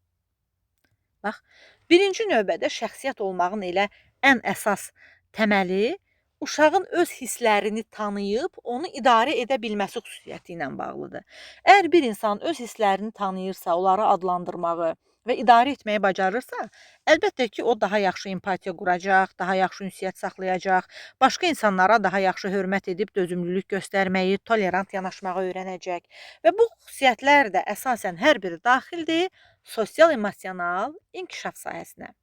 Speaker 1: Bax, birinci növbədə şəxsiyyət olmağın elə ən əsas təməli uşağın öz hisslərini tanıyıb onu idarə edə bilməsi xüsusiyyəti ilə bağlıdır. Əgər bir insan öz hisslərini tanıyırsa, onları adlandırmağı və idarə etməyi bacarırsa, əlbəttə ki, o daha yaxşı empatiya quracaq, daha yaxşı ünsiyyət saxlayacaq, başqa insanlara daha yaxşı hörmət edib dözümlülük göstərməyi, tolerant yanaşmağı öyrənəcək. Və bu xüsusiyyətlər də əsasən hər biri daxildir sosial-emosional inkişaf sahəsinə.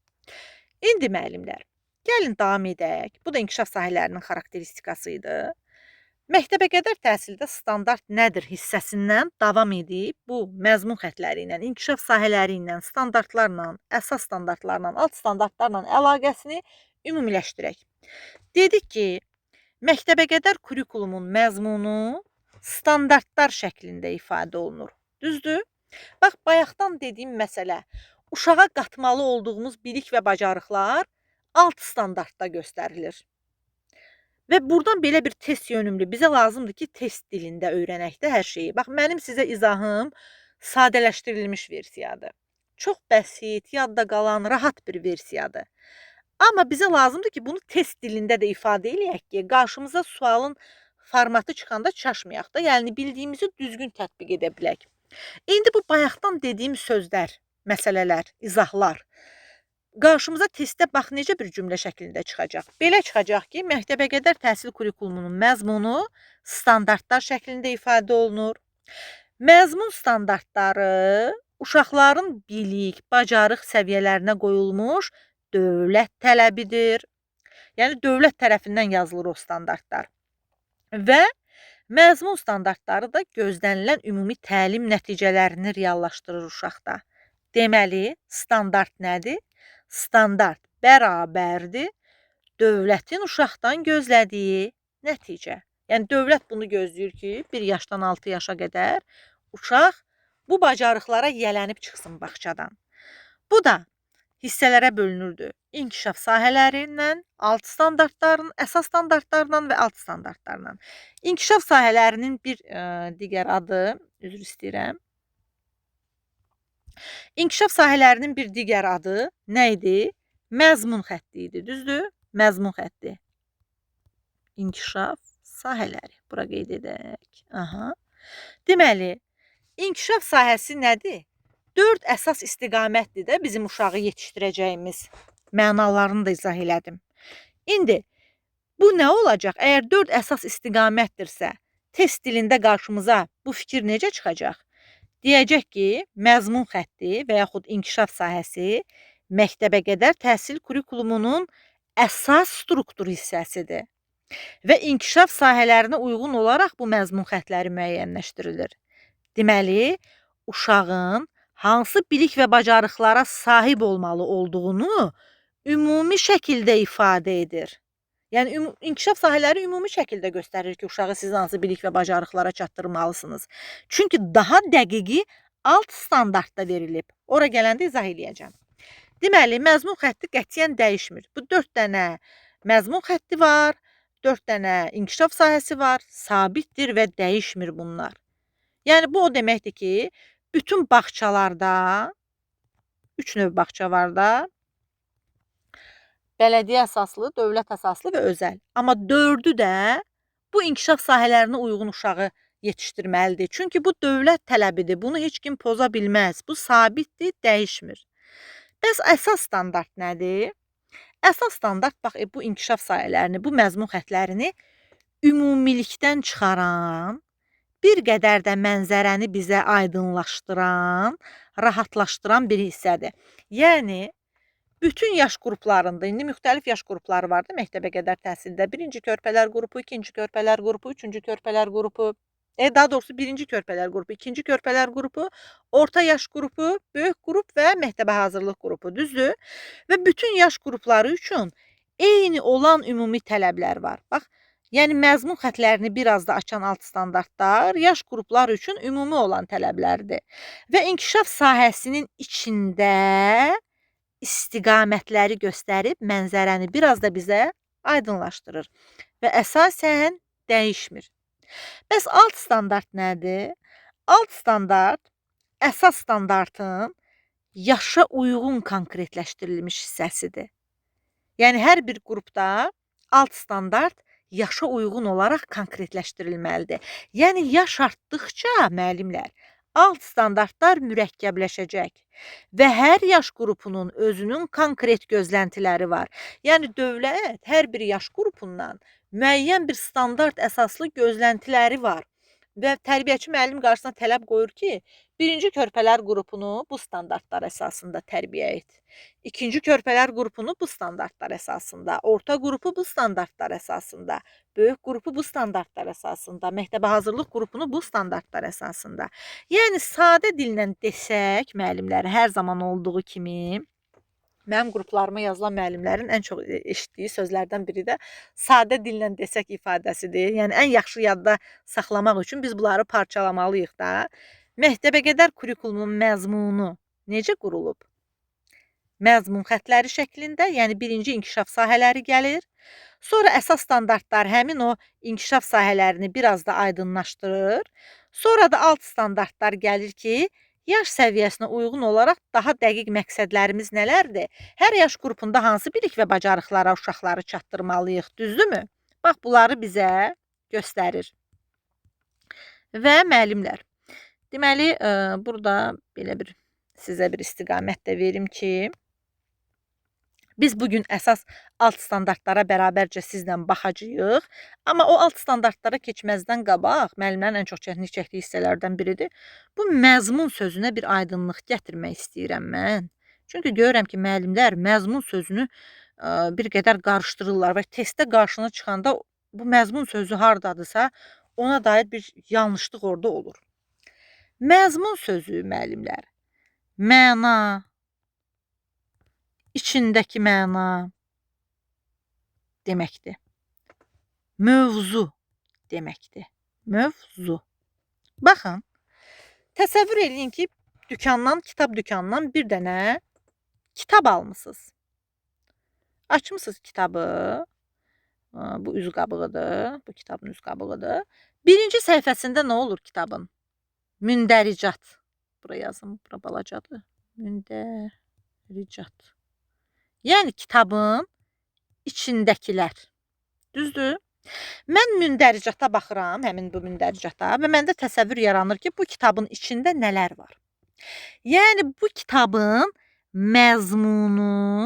Speaker 1: İndi müəllimlər, gəlin davam edək. Bu da inkişaf sahələrinin xarakteristikası idi. Məktəbə qədər təhsildə standart nədir hissəsindən davam edib bu məzmun xətləri ilə, inkişaf sahələri ilə, standartlarla, əsas standartlarla, alt standartlarla əlaqəsini ümumiləşdirək. Dedik ki, məktəbə qədər kurikulumun məzmunu standartlar şəklində ifadə olunur. Düzdür? Bax, bayaqdan dediyim məsələ, uşağa qatmalı olduğumuz bilik və bacarıqlar alt standartda göstərilir. Və buradan belə bir test yönümlü bizə lazımdır ki, test dilində öyrənək də hər şeyi. Bax, mənim sizə izahım sadələşdirilmiş versiyadır. Çox bəsit, yadda qalan, rahat bir versiyadır. Amma bizə lazımdır ki, bunu test dilində də ifadə eləyək ki, qarşımıza sualın formatı çıxanda çaşmayaq da, yəni bildiyimizi düzgün tətbiq edə bilək. İndi bu bayaqdan dediyim sözlər, məsələlər, izahlar qarşımıza testdə bax necə bir cümlə şəklində çıxacaq. Belə çıxacaq ki, məktəbə qədər təhsil kurikulumunun məzmunu standartlar şəklində ifadə olunur. Məzmun standartları uşaqların bilik, bacarıq səviyyələrinə qoyulmuş dövlət tələbidir. Yəni, dövlət tərəfindən yazılır o standartlar. Və məzmun standartları da gözlənilən ümumi təlim nəticələrini reallaşdırır uşaqda. Deməli, standart nədir? Standart bərabərdir dövlətin uşaqdan gözlədiyi nəticə. Yəni, dövlət bunu gözləyir ki, 1 yaşdan 6 yaşa qədər uşaq bu bacarıqlara yələnib çıxsın bağçadan. Bu da hissələrə bölünürdü. İnkişaf sahələrindən, alt standartların, əsas standartlarından və alt standartlarından. İnkişaf sahələrinin bir digər adı, üzr istəyirəm. İnkişaf sahələrinin bir digər adı nə idi? Məzmun xətti idi, düzdür? Məzmun xətti. İnkişaf sahələri. Bura qeyd edək. Deməli, İnkişaf sahəsi nədir? 4 əsas istiqamətdir də bizim uşağı yetişdirəcəyimiz. Mənalarını da izah elədim. İndi bu nə olacaq? Əgər 4 əsas istiqamətdirsə, test dilində qarşımıza bu fikir necə çıxacaq? Deyəcək ki, məzmun xətti və yaxud inkişaf sahəsi məktəbəqədər təhsil kurikulumunun əsas struktur hissəsidir və inkişaf sahələrinə uyğun olaraq bu məzmun xəttləri müəyyənləşdirilir. Deməli, uşağın hansı bilik və bacarıqlara sahib olmalı olduğunu ümumi şəkildə ifadə edir. Yəni, inkişaf sahələri ümumi şəkildə göstərir ki, uşağı siz hansı bilik və bacarıqlara çatdırmalısınız. Çünki daha dəqiqi alt standartda verilib. Ora gələndə izah eləyəcəm. Deməli, məzmun xətti qətiyyən dəyişmir. Bu 4 dənə məzmun xətti var, 4 dənə inkişaf sahəsi var, sabitdir və dəyişmir bunlar. Yəni, bu o deməkdir ki, bütün bağçalarda, 3 növ bağça var da, bələdiyyə əsaslı, dövlət əsaslı və özəl. Amma 4-ü də bu inkişaf sahələrinə uyğun uşağı yetişdirməlidir. Çünki bu dövlət tələbidir. Bunu heç kim poza bilməz. Bu sabitdir, dəyişmir. Bəs əsas standart nədir? Əsas standart, bax, bu inkişaf sahələrini, bu məzmun xəttlərini ümumilikdən çıxaran, bir qədər də mənzərəni bizə aydınlaşdıran, rahatlaşdıran bir hissədir. Yəni, bütün yaş qruplarında, indi müxtəlif yaş qrupları var da məktəbəqədər təhsildə. Birinci körpələr qrupu, ikinci körpələr qrupu, üçüncü körpələr qrupu, daha doğrusu birinci körpələr qrupu, ikinci körpələr qrupu, orta yaş qrupu, böyük qrup və məktəbə hazırlıq qrupu, düzdür? Və bütün yaş qrupları üçün eyni olan ümumi tələblər var. Bax, yəni məzmun xəttlərini biraz da açan alt standartlar yaş qruplar üçün ümumi olan tələblərdir. Və inkişaf sahəsinin içində istiqamətləri göstərib mənzərəni biraz da bizə aydınlaşdırır və əsasən dəyişmir. Bəs alt standart nədir? Alt standart əsas standartın yaşa uyğun konkretləşdirilmiş hissəsidir. Yəni, hər bir qrupda alt standart yaşa uyğun olaraq konkretləşdirilməlidir. Yəni, yaş artdıqca müəllimlər, alt standartlar mürəkkəbləşəcək və hər yaş qrupunun özünün konkret gözləntiləri var. Yəni, dövlət hər bir yaş qrupundan müəyyən bir standart əsaslı gözləntiləri var və tərbiyəçi müəllim qarşısına tələb qoyur ki, birinci körpələr qrupunu bu standartlar əsasında tərbiyə et. İkinci körpələr qrupunu bu standartlar əsasında, orta qrupu bu standartlar əsasında, böyük qrupu bu standartlar əsasında, məktəbə hazırlıq qrupunu bu standartlar əsasında. Yəni, sadə dillə desək, müəllimlər hər zaman olduğu kimi, mənim qruplarıma yazılan müəllimlərin ən çox eşitdiyi sözlərdən biri də sadə dillə desək ifadəsidir. Yəni, ən yaxşı yadda saxlamaq üçün biz bunları parçalamalıyıq da. Məktəbəqədər kurikulumun məzmunu necə qurulub? Məzmun xəttləri şəklində, yəni birinci inkişaf sahələri gəlir. Sonra əsas standartlar həmin o inkişaf sahələrini biraz da aydınlaşdırır. Sonra da alt standartlar gəlir ki, yaş səviyyəsinə uyğun olaraq daha dəqiq məqsədlərimiz nələrdir? Hər yaş qrupunda hansı bilik və bacarıqlara uşaqları çatdırmalıyıq, düzdürmü? Bax, bunları bizə göstərir. Və müəllimlər, deməli, burada belə bir sizə bir istiqamət də verim ki, biz bugün əsas alt standartlara bərabərcə sizlə baxacağıq. Amma o alt standartlara keçməzdən qabaq, müəllimlərin ən çox çəkdiyi hissələrdən biridir. Bu məzmun sözünə bir aydınlıq gətirmək istəyirəm mən. Çünki görürəm ki, müəllimlər məzmun sözünü bir qədər qarışdırırlar və testdə qarşına çıxanda bu məzmun sözü hardadırsa, ona dair bir yanlışlıq orada olur. Məzmun sözü, müəllimlər, məna, içindəki məna deməkdir. Mövzu deməkdir. Mövzu. Baxın, təsəvvür edin ki, kitab dükandan bir dənə kitab almısınız. Açmısınız kitabı. Bu üz qabığıdır. Bu kitabın üz qabığıdır. Birinci səhifəsində nə olur kitabın? Mündəricat. Bura yazım, bura balacadır. Mündəricat. Yəni, kitabın içindəkilər. Düzdür? Mən mündəricata baxıram, həmin bu mündəricata və məndə təsəvvür yaranır ki, bu kitabın içində nələr var? Yəni bu kitabın məzmunu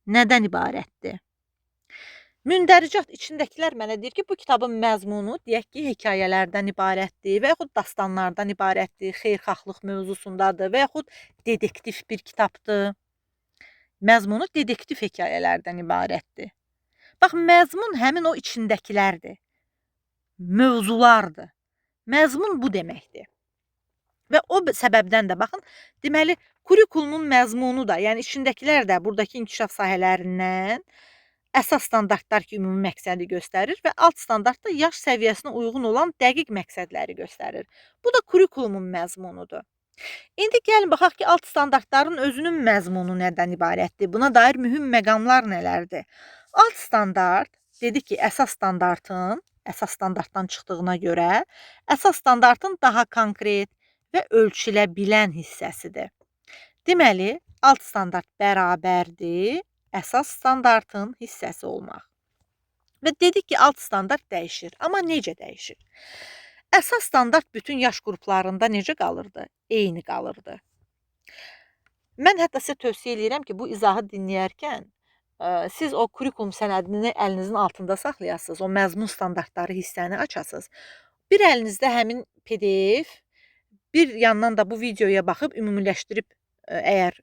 Speaker 1: nədən ibarətdir? Mündəricat içindəkilər mənə deyir ki, bu kitabın məzmunu deyək ki, hekayələrdən ibarətdir və yaxud dastanlardan ibarətdir, xeyirxahlıq mövzusundadır və yaxud dedektiv bir kitabdır. Məzmunu dedektiv hekayələrdən ibarətdir. Bax, məzmun həmin o içindəkilərdir, mövzulardır. Məzmun bu deməkdir. Və o səbəbdən də baxın, deməli, kurikulumun məzmunu da, yəni içindəkilər də buradakı inkişaf sahələrindən əsas standartlar ki, ümumi məqsədi göstərir və alt standart da yaş səviyyəsinə uyğun olan dəqiq məqsədləri göstərir. Bu da kurikulumun məzmunudur. İndi gəlin baxaq ki, alt standartların özünün məzmunu nədən ibarətdir? Buna dair mühüm məqamlar nələrdir? Alt standart dedi ki, əsas standartdan çıxdığına görə, əsas standartın daha konkret və ölçülə bilən hissəsidir. Deməli, alt standart bərabərdir əsas standartın hissəsi olmaq. Və dedik ki, alt standart dəyişir. Amma necə dəyişir? Əsas standart bütün yaş qruplarında necə qalırdı? Eyni qalırdı. Mən hətta sizə tövsiyə edirəm ki, bu izahı dinləyərkən siz o kurikulum sənədini əlinizin altında saxlayasınız, o məzmun standartları hissəni açasınız. Bir əlinizdə həmin PDF, bir yandan da bu videoya baxıb ümumiləşdirib əgər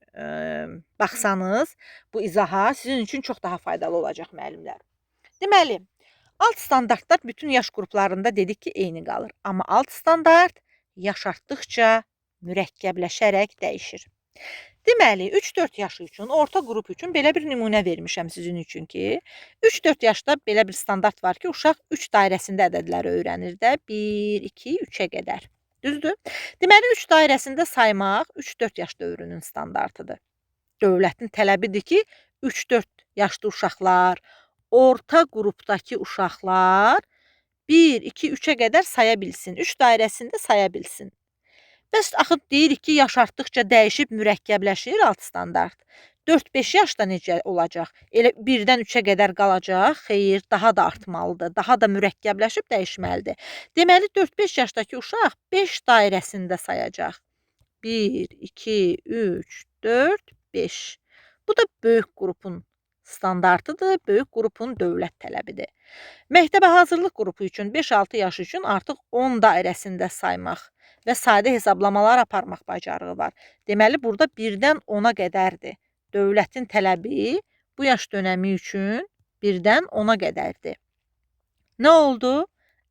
Speaker 1: baxsanız bu izaha sizin üçün çox daha faydalı olacaq müəllimlər. Deməli, alt standartlar bütün yaş qruplarında dedik ki, eyni qalır. Amma alt standart yaş artdıqca mürəkkəbləşərək dəyişir. Deməli, 3-4 yaşı üçün, orta qrup üçün belə bir nümunə vermişəm sizin üçün ki, 3-4 yaşda belə bir standart var ki, uşaq 3 dairəsində ədədləri öyrənir də, 1, 2, 3-ə qədər. Düzdür? Deməli, 3 dairəsində saymaq 3-4 yaş dövrünün standartıdır. Dövlətin tələbidir ki, 3-4 yaşlı uşaqlar, orta qrupdakı uşaqlar 1, 2, 3-ə qədər saya bilsin. 3 dairəsində saya bilsin. Bəs axı deyirik ki, yaş artdıqca dəyişib mürəkkəbləşir alt standart. 4-5 yaşda necə olacaq? Elə 1-dən 3-ə qədər qalacaq? Xeyr, daha da artmalıdır. Daha da mürəkkəbləşib dəyişməlidir. Deməli, 4-5 yaşdakı uşaq 5 dairəsində sayacaq. 1, 2, 3, 4, 5. Bu da böyük qrupun standartıdır, böyük qrupun dövlət tələbidir. Məktəbə hazırlıq qrupu üçün 5-6 yaş üçün artıq 10 dairəsində saymaq və sadə hesablamalar aparmaq bacarığı var. Deməli, burada 1-dən 10-a qədərdir. Dövlətin tələbi bu yaş dönəmi üçün 1-dən 10-a qədərdir. Nə oldu?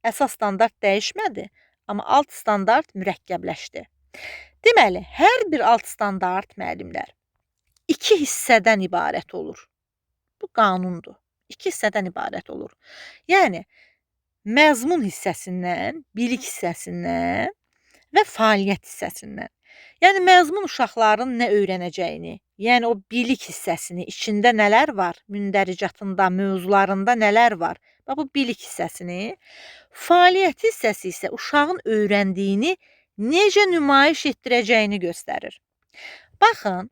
Speaker 1: Əsas standart dəyişmədi, amma alt standart mürəkkəbləşdi. Deməli, hər bir alt standart müəllimlər 2 hissədən ibarət olur. Bu qanundur. 2 hissədən ibarət olur. Yəni, məzmun hissəsindən, bilik hissəsindən və fəaliyyət hissəsindən. Yəni, məzmun uşaqların nə öyrənəcəyini, yəni o bilik hissəsini, içində nələr var, mündəricatında, mövzularında nələr var, bu bilik hissəsini, fəaliyyət hissəsi isə uşağın öyrəndiyini necə nümayiş etdirəcəyini göstərir. Baxın,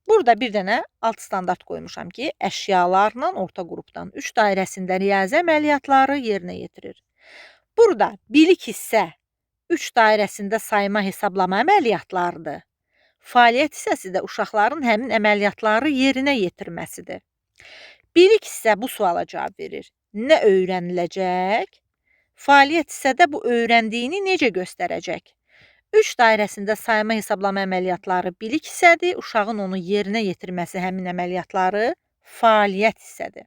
Speaker 1: burada bir dənə alt standart qoymuşam ki, əşyalarla orta qrupdan 3 dairəsində riyazi əməliyyatları yerinə yetirir. Burada bilik hissə 3 dairəsində sayma hesablama əməliyyatlarıdır. Fəaliyyət hissəsi də uşaqların həmin əməliyyatları yerinə yetirməsidir. Bilik hissə bu suala cavab verir. Nə öyrəniləcək? Fəaliyyət hissə bu öyrəndiyini necə göstərəcək? 3 dairəsində sayma hesablama əməliyyatları bilik hissədir, uşağın onu yerinə yetirməsi həmin əməliyyatları fəaliyyət hissədir.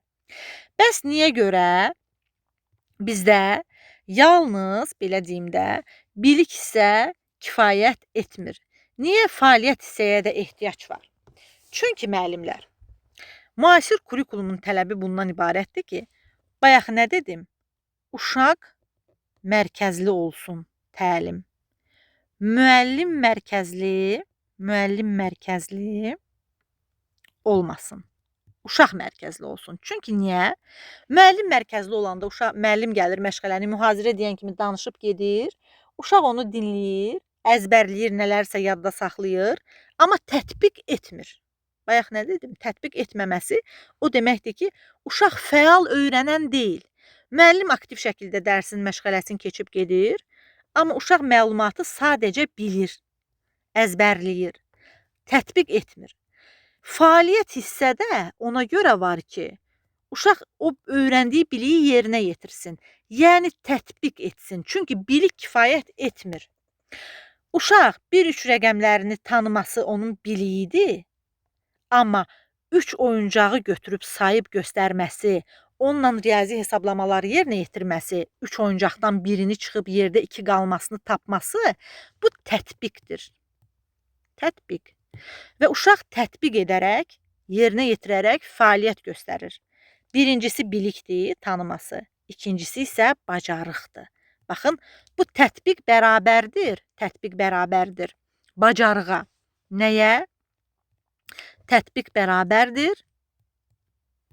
Speaker 1: Bəs niyə görə bizdə yalnız, belə deyim də, bilik hissə kifayət etmir? Niyə fəaliyyət hissəyə də ehtiyac var? Çünki müəllimlər, müasir kurikulumun tələbi bundan ibarətdir ki, bayaq nə dedim? Uşaq mərkəzli olsun təlim. Müəllim mərkəzli olmasın. Uşaq mərkəzli olsun. Çünki niyə? Müəllim mərkəzli olanda müəllim gəlir məşğələni mühazirə edən kimi danışıb gedir. Uşaq onu dinləyir, əzbərləyir, nələrsə yadda saxlayır, amma tətbiq etmir. bayaq nə dedim? Tətbiq etməməsi o deməkdir ki, uşaq fəal öyrənən deyil. Müəllim aktiv şəkildə dərsin məşğələsini keçib gedir, amma uşaq məlumatı sadəcə bilir, əzbərləyir, tətbiq etmir. Fəaliyyət hissədə ona görə var ki, uşaq o öyrəndiyi biliyi yerinə yetirsin. Yəni tətbiq etsin. Çünki bilik kifayət etmir. Uşaq 1-3 rəqəmlərini tanıması onun biliyidir. Amma 3 oyuncağı götürüb sayıb göstərməsi, onunla riyazi hesablamaları yerinə yetirməsi, 3 oyuncaqdan birini çıxıb yerdə 2 qalmasını tapması bu tətbiqdir. Tətbiq. Və uşaq tətbiq edərək, yerinə yetirərək fəaliyyət göstərir. Birincisi bilikdir, tanıması. İkincisi isə bacarıqdır. Baxın, bu tətbiq bərabərdir. Tətbiq bərabərdir bacarığa. Nəyə? Tətbiq bərabərdir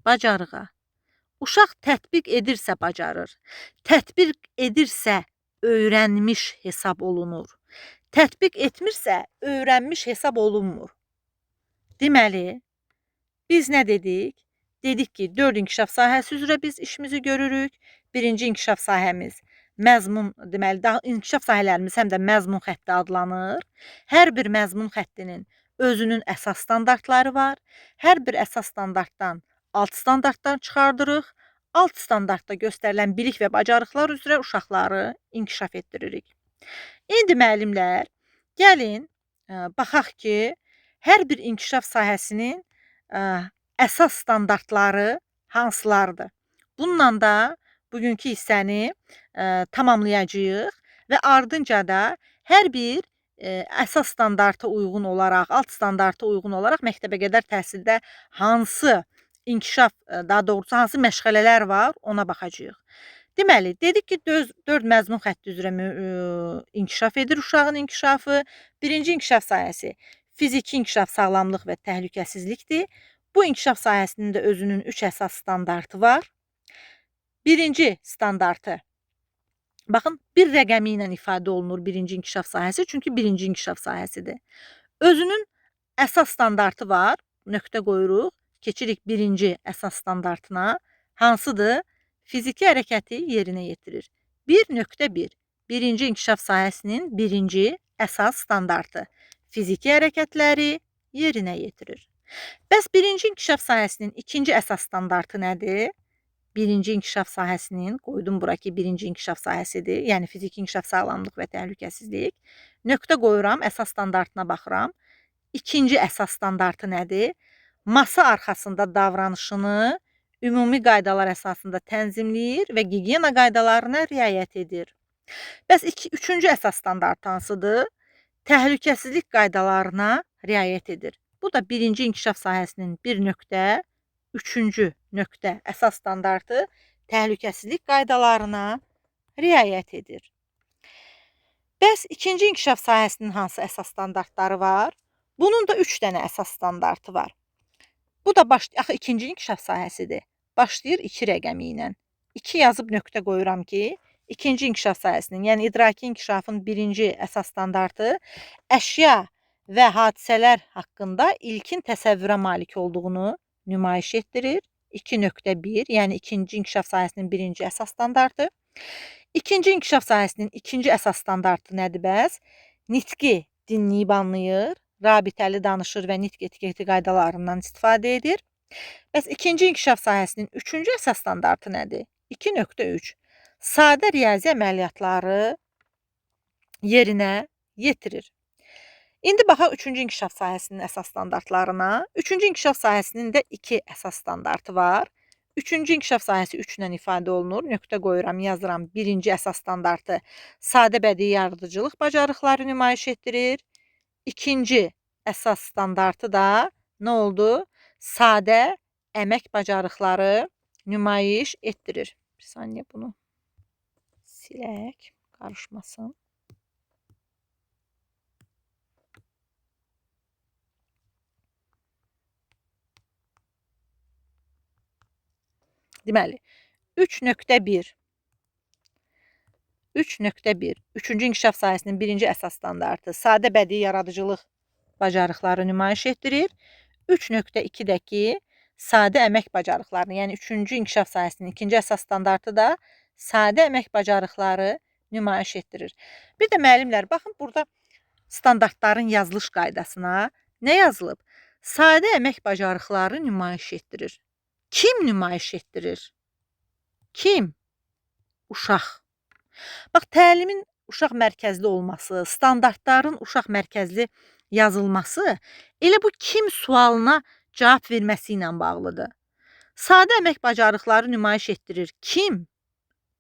Speaker 1: bacarığa. Uşaq tətbiq edirsə bacarır. Tətbiq edirsə öyrənmiş hesab olunur. Tətbiq etmirsə öyrənmiş hesab olunmur. Deməli, biz nə dedik? Dedik ki, 4 inkişaf sahəsi üzrə biz işimizi görürük. Birinci inkişaf sahəmiz məzmun, deməli, daha inkişaf sahələrimiz həm də məzmun xətti adlanır. Hər bir məzmun xəttinin özünün əsas standartları var. Hər bir əsas standartdan alt standartdan çıxardırıq. Alt standartda göstərilən bilik və bacarıqlar üzrə uşaqları inkişaf etdiririk. İndi müəllimlər, gəlin, baxaq ki, hər bir inkişaf sahəsinin əsas standartları hansılardır? Bununla da bugünkü hissəni tamamlayacağıq və ardınca da hər bir əsas standarta uyğun olaraq, alt standarta uyğun olaraq məktəbə qədər təhsildə hansı inkişaf, daha doğrusu hansı məşğələlər var, ona baxacağıq. Deməli, dedik ki, 4 məzmun xətti üzrə inkişaf edir uşağın inkişafı. Birinci inkişaf sahəsi fiziki inkişaf, sağlamlıq və təhlükəsizlikdir. Bu inkişaf sahəsinin də özünün 3 əsas standartı var. Birinci standartı, baxın, bir rəqəmi ilə ifadə olunur birinci inkişaf sahəsi, çünki birinci inkişaf sahəsidir. Özünün əsas standartı var, nöqtə qoyuruq, keçirik birinci əsas standartına. Hansıdır? Fiziki hərəkəti yerinə yetirir. 1.1. Birinci inkişaf sahəsinin birinci əsas standartı. Fiziki hərəkətləri yerinə yetirir. Bəs birinci inkişaf sahəsinin ikinci əsas standartı nədir? Birinci inkişaf sahəsinin, qoydum bura ki, birinci inkişaf sahəsidir. Yəni fiziki inkişaf, sağlamlıq və təhlükəsizlik. Nöqtə qoyuram, əsas standartına baxıram. İkinci əsas standartı nədir? Masa arxasında davranışını ümumi qaydalar əsasında tənzimləyir və gigiyena qaydalarına riayət edir. Bəs üçüncü əsas standart hansıdır? Təhlükəsizlik qaydalarına riayət edir. Bu da birinci inkişaf sahəsinin 1.3-cü nöqtə əsas standartı təhlükəsizlik qaydalarına riayət edir. Bəs ikinci inkişaf sahəsinin hansı əsas standartları var? Bunun da 3 dənə əsas standartı var. Bu da axı ikinci inkişaf sahəsidir. Başlayır 2 rəqəmi ilə. 2 yazıb nöqtə qoyuram ki, ikinci inkişaf sahəsinin, yəni idraki inkişafın birinci əsas standartı əşya və hadisələr haqqında ilkin təsəvvürə malik olduğunu nümayiş etdirir. 2.1, yəni ikinci inkişaf sahəsinin birinci əsas standartı. İkinci inkişaf sahəsinin ikinci əsas standartı nədir bəs? Nitqi dinləyib anlayır, rabitəli danışır və nitq etiketi qaydalarından istifadə edir. Bəs ikinci inkişaf sahəsinin üçüncü əsas standartı nədir? 2.3. Sadə riyazi əməliyyatları yerinə yetirir. İndi baxaq üçüncü inkişaf sahəsinin əsas standartlarına. Üçüncü inkişaf sahəsinin də 2 əsas standartı var. Üçüncü inkişaf sahəsi 3 ilə ifadə olunur. Nöqtə qoyuram, yazıram. Birinci əsas standartı sadə bədii yaradıcılıq bacarıqları nümayiş etdirir. İkinci əsas standartı da nə oldu? Sadə əmək bacarıqları nümayiş etdirir. Bir saniyə bunu silək, qarışmasın. Deməli, 3.1 üçüncü inkişaf sahəsinin birinci əsas standartı sadə bədii yaradıcılıq bacarıqları nümayiş etdirir. 3.2-dəki sadə əmək bacarıqlarını, yəni 3-cü inkişaf sahəsinin ikinci əsas standartı da sadə əmək bacarıqları nümayiş etdirir. Bir də müəllimlər, baxın burada standartların yazılış qaydasına nə yazılıb? Sadə əmək bacarıqları nümayiş etdirir. Kim nümayiş etdirir? Kim? Uşaq. Bax, təlimin uşaq mərkəzli olması, standartların uşaq mərkəzli yazılması elə bu kim sualına cavab verməsi ilə bağlıdır. Sadə əmək bacarıqları nümayiş etdirir. Kim?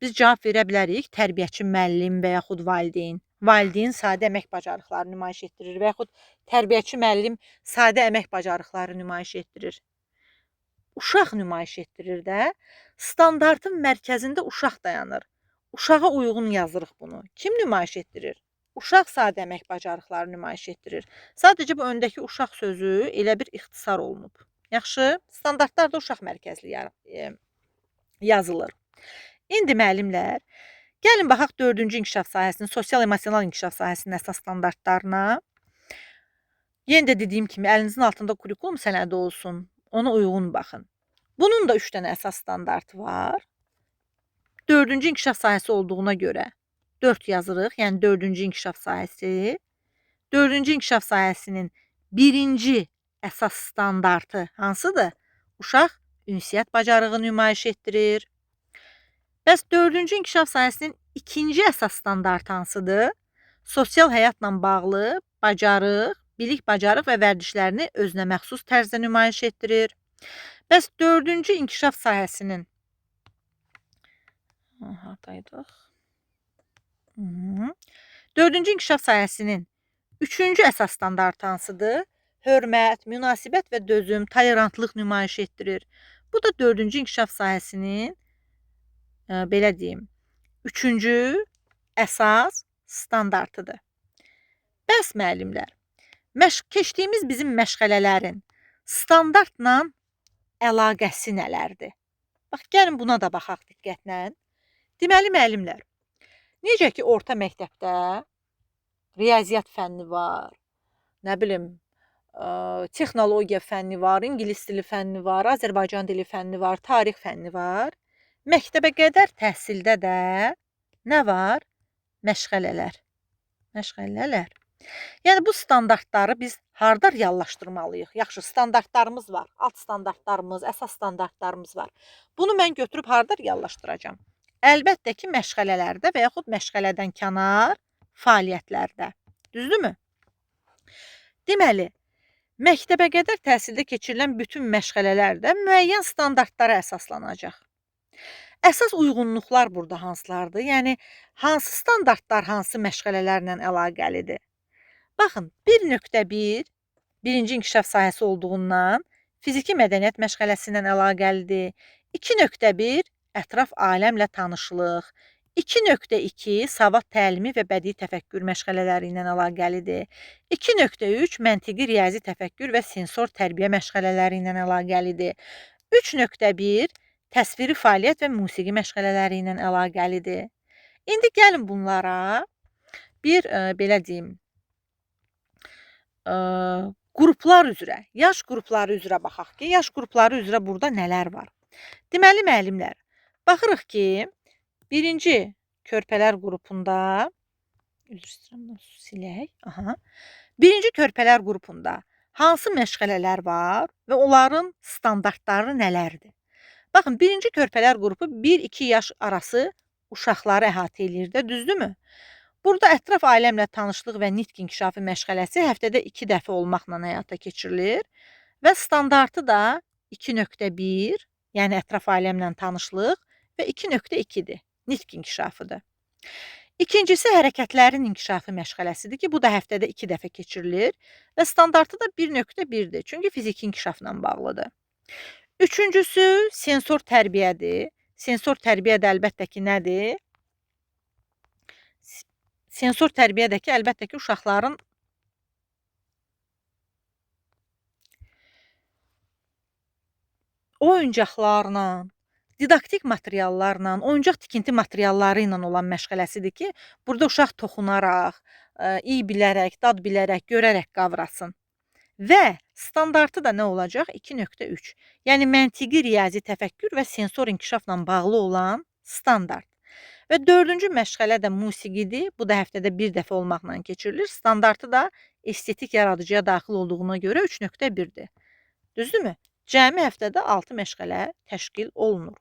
Speaker 1: Biz cavab verə bilərik, tərbiyəçi müəllim və yaxud valideyn. Valideyn sadə əmək bacarıqları nümayiş etdirir və yaxud tərbiyəçi müəllim sadə əmək bacarıqları nümayiş etdirir. Uşaq nümayiş etdirir də, standartın mərkəzində uşaq dayanır. Uşağa uyğun yazırıq bunu. Kim nümayiş etdirir? Uşaq sadə əmək bacarıqları nümayiş etdirir. Sadəcə bu öndəki uşaq sözü elə bir ixtisar olunub. Yaxşı, standartlar da uşaq mərkəzli yazılır. İndi müəllimlər, gəlin baxaq 4-cü inkişaf sahəsinin, sosial-emosional inkişaf sahəsinin əsas standartlarına. Yenə də dediyim kimi, əlinizin altında kurikulum sənədi olsun, ona uyğun baxın. Bunun da 3 dənə əsas standartı var. 4-cü inkişaf sahəsi olduğuna görə 4 yazırıq, yəni 4-cü inkişaf sahəsi. 4-cü inkişaf sahəsinin birinci əsas standartı hansıdır? Uşaq ünsiyyət bacarığı nümayiş etdirir. Bəs 4-cü inkişaf sahəsinin ikinci əsas standartı hansıdır? Sosial həyatla bağlı bacarıq, bilik bacarıq və vərdişlərini özünə məxsus tərzdə nümayiş etdirir. Bəs 4-cü inkişaf sahəsinin haradaydıq? 4-cü inkişaf sahəsinin 3-cü əsas standartı hansıdır? Hörmət, münasibət və dözüm, tolerantlıq nümayiş etdirir. Bu da 4-cü inkişaf sahəsinin belə deyim, 3-cü əsas standartıdır. Bəs müəllimlər, keçdiyimiz bizim məşğələlərin standartla əlaqəsi nələrdir? Bax, gəlin buna da baxaq diqqətlə. Deməli, müəllimlər, necə ki, orta məktəbdə riyaziyyat fənni var, nə bilim, texnologiya fənni var, ingilis dili fənni var, Azərbaycan dili fənni var, tarix fənni var. Məktəbə qədər təhsildə də nə var? Məşğələlər. Məşğələlər. Yəni, bu standartları biz harda reallaşdırmalıyıq? Yaxşı, standartlarımız var, alt standartlarımız, əsas standartlarımız var. Bunu mən götürüb harda reallaşdıracağam? Əlbəttə ki, məşğələlərdə və yaxud məşğələdən kənar fəaliyyətlərdə. Düzdürmü? Deməli, məktəbə qədər təhsildə keçirilən bütün məşğələlərdə müəyyən standartlara əsaslanacaq. Əsas uyğunluqlar burada hansılardır? Yəni, hansı standartlar hansı məşğələlərlə əlaqəlidir? Baxın, 1.1 birinci inkişaf sahəsi olduğundan fiziki mədəniyyət məşğələsi ilə əlaqəlidir. 2.1 ətraf aləmlə tanışlıq. 2.2 savad təlimi və bədii təfəkkür məşğələləri ilə əlaqəlidir. 2.3 məntiqi riyazi təfəkkür və sensor tərbiyə məşğələləri ilə əlaqəlidir. 3.1 təsviri fəaliyyət və musiqi məşğələləri ilə əlaqəlidir. İndi gəlin bunlara bir, belə deyim, qruplar üzrə, yaş qrupları üzrə baxaq ki, yaş qrupları üzrə burada nələr var? Deməli, müəllimlər, baxırıq ki, birinci körpələr qrupunda, birinci körpələr qrupunda hansı məşğələlər var və onların standartları nələrdir? Baxın, birinci körpələr qrupu 1-2 yaş arası uşaqları əhatə edir də, düzdürmü? Burada ətraf aləmlə tanışlıq və nitq inkişafı məşğələsi həftədə 2 dəfə olmaqla həyata keçirilir və standartı da 2.1, yəni ətraf aləmlə tanışlıq və 2.2-dir, nitq inkişafıdır. İkincisi, hərəkətlərin inkişafı məşğələsidir ki, bu da həftədə 2 dəfə keçirilir və standartı da 1.1-dir, çünki fiziki inkişafla bağlıdır. Üçüncüsü, sensor tərbiyədir. Sensor tərbiyə də əlbəttə ki, nədir? Sensor tərbiyə də ki, əlbəttə ki, uşaqların oyuncaqlarla, didaktik materiallarla, oyuncaq tikinti materialları ilə olan məşğələsidir ki, burada uşaq toxunaraq, iyi bilərək, dad bilərək, görərək qavrasın. Və Standartı da nə olacaq? 2.3. Yəni məntiqi riyazi təfəkkür və sensor inkişafla bağlı olan standart. Və 4-cü məşğələ də musiqidir. Bu da həftədə bir dəfə olmaqla keçirilir. Standartı da estetik yaradıcıya daxil olduğuna görə 3.1-dir. Düzdürmü? Cəmi həftədə 6 məşğələ təşkil olunur.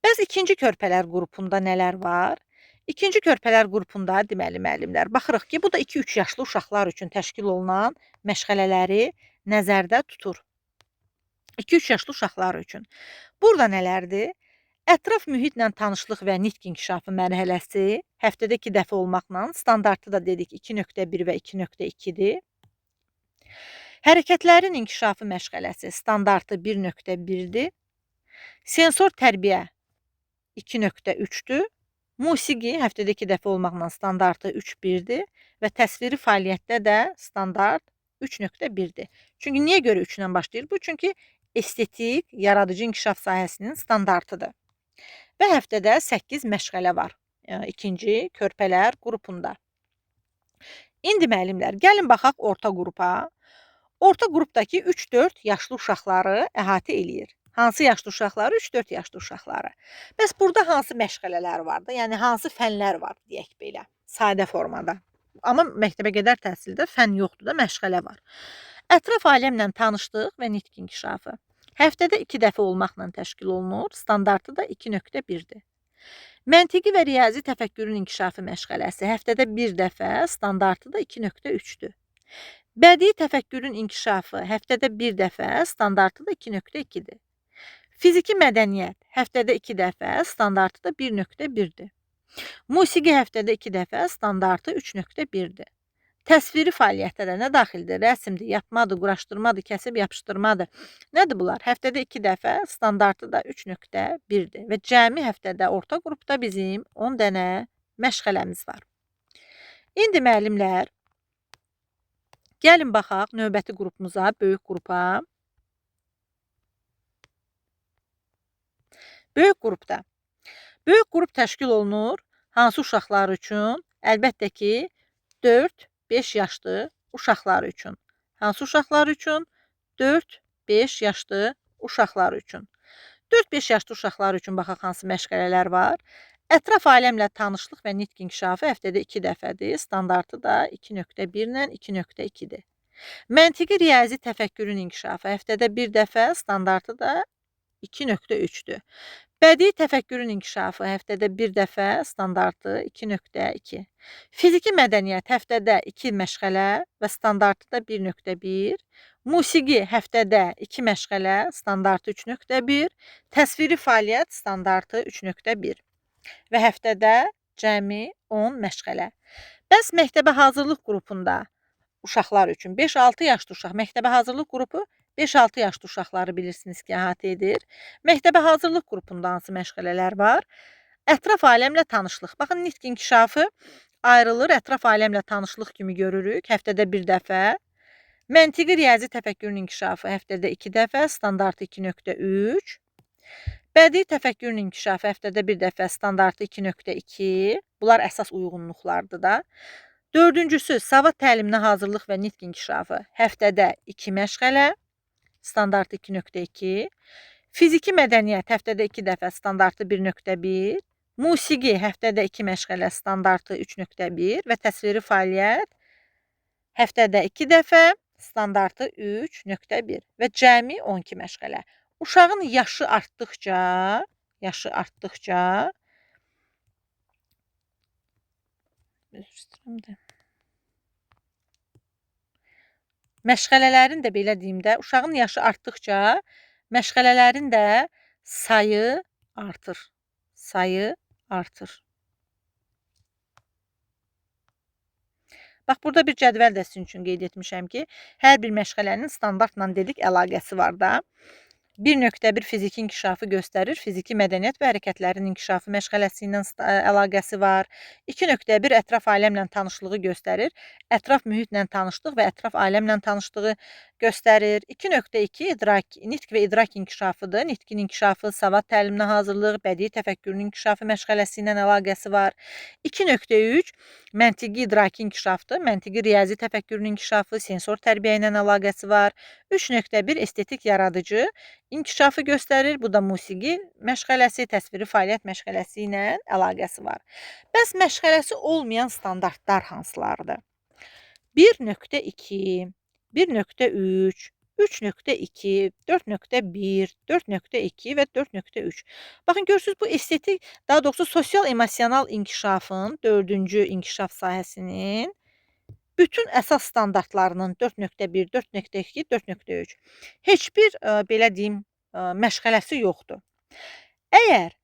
Speaker 1: Bəs ikinci körpələr qrupunda nələr var? İkinci körpələr qrupunda deməli müəllimlər, baxırıq ki, bu da 2-3 yaşlı uşaqlar üçün təşkil olunan məşğələləri nəzərdə tutur. 2-3 yaşlı uşaqlar üçün. Burada nələrdir? Ətraf mühitlə tanışlıq və nitq inkişafı mərhələsi həftədə 2 dəfə olmaqla, standartı da dedik 2.1 və 2.2-dir. Hərəkətlərin inkişafı məşğələsi standartı 1.1-dir. Sensor tərbiyə 2.3-dür. Musiqi həftədə 2 dəfə olmaqla standartı 3.1-dir və təsviri fəaliyyətdə də standart 3.1-dir. Çünki niyə görə 3 ilə başlayır? Bu çünki estetik, yaradıcı inkişaf sahəsinin standartıdır. Və həftədə 8 məşğələ var ikinci körpələr qrupunda. İndi müəllimlər, gəlin baxaq orta qrupa. Orta qrupdakı 3-4 yaşlı uşaqları əhatə eləyir. Hansı yaşlı uşaqları? 3-4 yaşlı uşaqları. Bəs burada hansı məşğələlər var da? Yəni hansı fənlər var deyək belə, sadə formada. Amma məktəbə qədər təhsildə fən yoxdur da, məşğələ var. Ətraf aləmlə tanışlıq və nitq inkişafı. Həftədə 2 dəfə olmaqla təşkil olunur. Standartı da 2.1-dir. Məntiqi və riyazi təfəkkürün inkişafı məşğələsi həftədə 1 dəfə, standartı da 2.3-dür. Bədii təfəkkürün inkişafı həftədə 1 dəfə, standartı da 2.2-dir. Fiziki mədəniyyət həftədə 2 dəfə, standartı da 1.1-dir. Musiqi həftədə 2 dəfə, standartı 3.1-dir. Təsviri fəaliyyətdə də nə daxildir? Rəsmdir, yapmadır, quraşdırmadır, kəsib yapışdırmadır. Nədir bunlar? Həftədə 2 dəfə, standartı da 3.1-dir. Və cəmi həftədə orta qrupda bizim 10 dənə məşğələmiz var. İndi müəllimlər, gəlin baxaq növbəti qrupumuza, böyük qrupa. Böyük qrupda. Böyük qrup təşkil olunur. Hansı uşaqlar üçün? Əlbəttə ki, 4-5 yaşlı uşaqlar üçün. Hansı uşaqlar üçün? 4-5 yaşlı uşaqlar üçün. 4-5 yaşlı uşaqlar üçün baxaq hansı məşğələlər var. Ətraf aləmlə tanışlıq və nitq inkişafı həftədə 2 dəfədir. Standartı da 2.1 ilə 2.2-dir. Məntiqi riyazi təfəkkürün inkişafı həftədə 1 dəfə, standartı da 2.3-dür. Bədii təfəkkürün inkişafı həftədə 1 dəfə, standartı 2.2. Fiziki mədəniyyət həftədə 2 məşğələ və standartı da 1.1. Musiqi həftədə 2 məşğələ, standartı 3.1. Təsviri fəaliyyət standartı 3.1. Və həftədə cəmi 10 məşğələ. Bəs məktəbə hazırlıq qrupunda uşaqlar üçün 5-6 yaşlı uşaq, məktəbə hazırlıq qrupu 5-6 yaşlı uşaqları bilirsiniz ki, əhatə edir. Məktəbə hazırlıq qrupunda hansı məşğələlər var? Ətraf aləmlə tanışlıq. Baxın, nitq inkişafı ayrılır. Ətraf aləmlə tanışlıq kimi görürük. Həftədə 1 dəfə. Məntiqi riyazi təfəkkürün inkişafı həftədə 2 dəfə, standartı 2.3. Bədii təfəkkürün inkişafı həftədə 1 dəfə, standartı 2.2. Bunlar əsas uyğunluqlardır da. Dördüncüsü, savad təliminə hazırlıq və nitq inkişafı həftədə 2 məşğələ, standartı 2.2. Fiziki mədəniyyət həftədə 2 dəfə, standartı 1.1. Musiqi həftədə 2 məşğələ, standartı 3.1 və təsviri fəaliyyət həftədə 2 dəfə, standartı 3.1 və cəmi 12 məşğələ. Uşağın yaşı artdıqca məşğələlərin də belə deyim də, uşağın yaşı artdıqca məşğələlərin də sayı artır. Bax, burada bir cədvəl də sizin üçün qeyd etmişəm ki, hər bir məşğələnin standartla dedik əlaqəsi var da. 1.1 fiziki inkişafı göstərir. Fiziki mədəniyyət və hərəkətlərin inkişafı məşğələsi ilə əlaqəsi var. 2.1 ətraf aləmlə tanışlığı göstərir. Ətraf mühitlə tanışlıq və ətraf aləmlə tanışlığı göstərir. 2.2 nitq və idrak inkişafıdır. Nitqin inkişafı, savad təliminə hazırlıq, bədii təfəkkürün inkişafı məşğələsi ilə əlaqəsi var. 2.3 Məntiqi idraki inkişafdır. Məntiqi riyazi təfəkkürün inkişafı, sensor tərbiyə ilə əlaqəsi var. 3.1 estetik yaradıcı inkişafı göstərir. Bu da musiqi məşğələsi, təsviri fəaliyyət məşğələsi ilə əlaqəsi var. Bəs məşğələsi olmayan standartlar hansılardır? 1.2, 1.3, 3.2, 4.1, 4.2 və 4.3. Baxın, görürsünüz, bu estetik, daha doğrusu sosial-emosional inkişafın 4-cü inkişaf sahəsinin bütün əsas standartlarının 4.1, 4.2, 4.3 heç bir, belə deyim, məşğələsi yoxdur. Əgər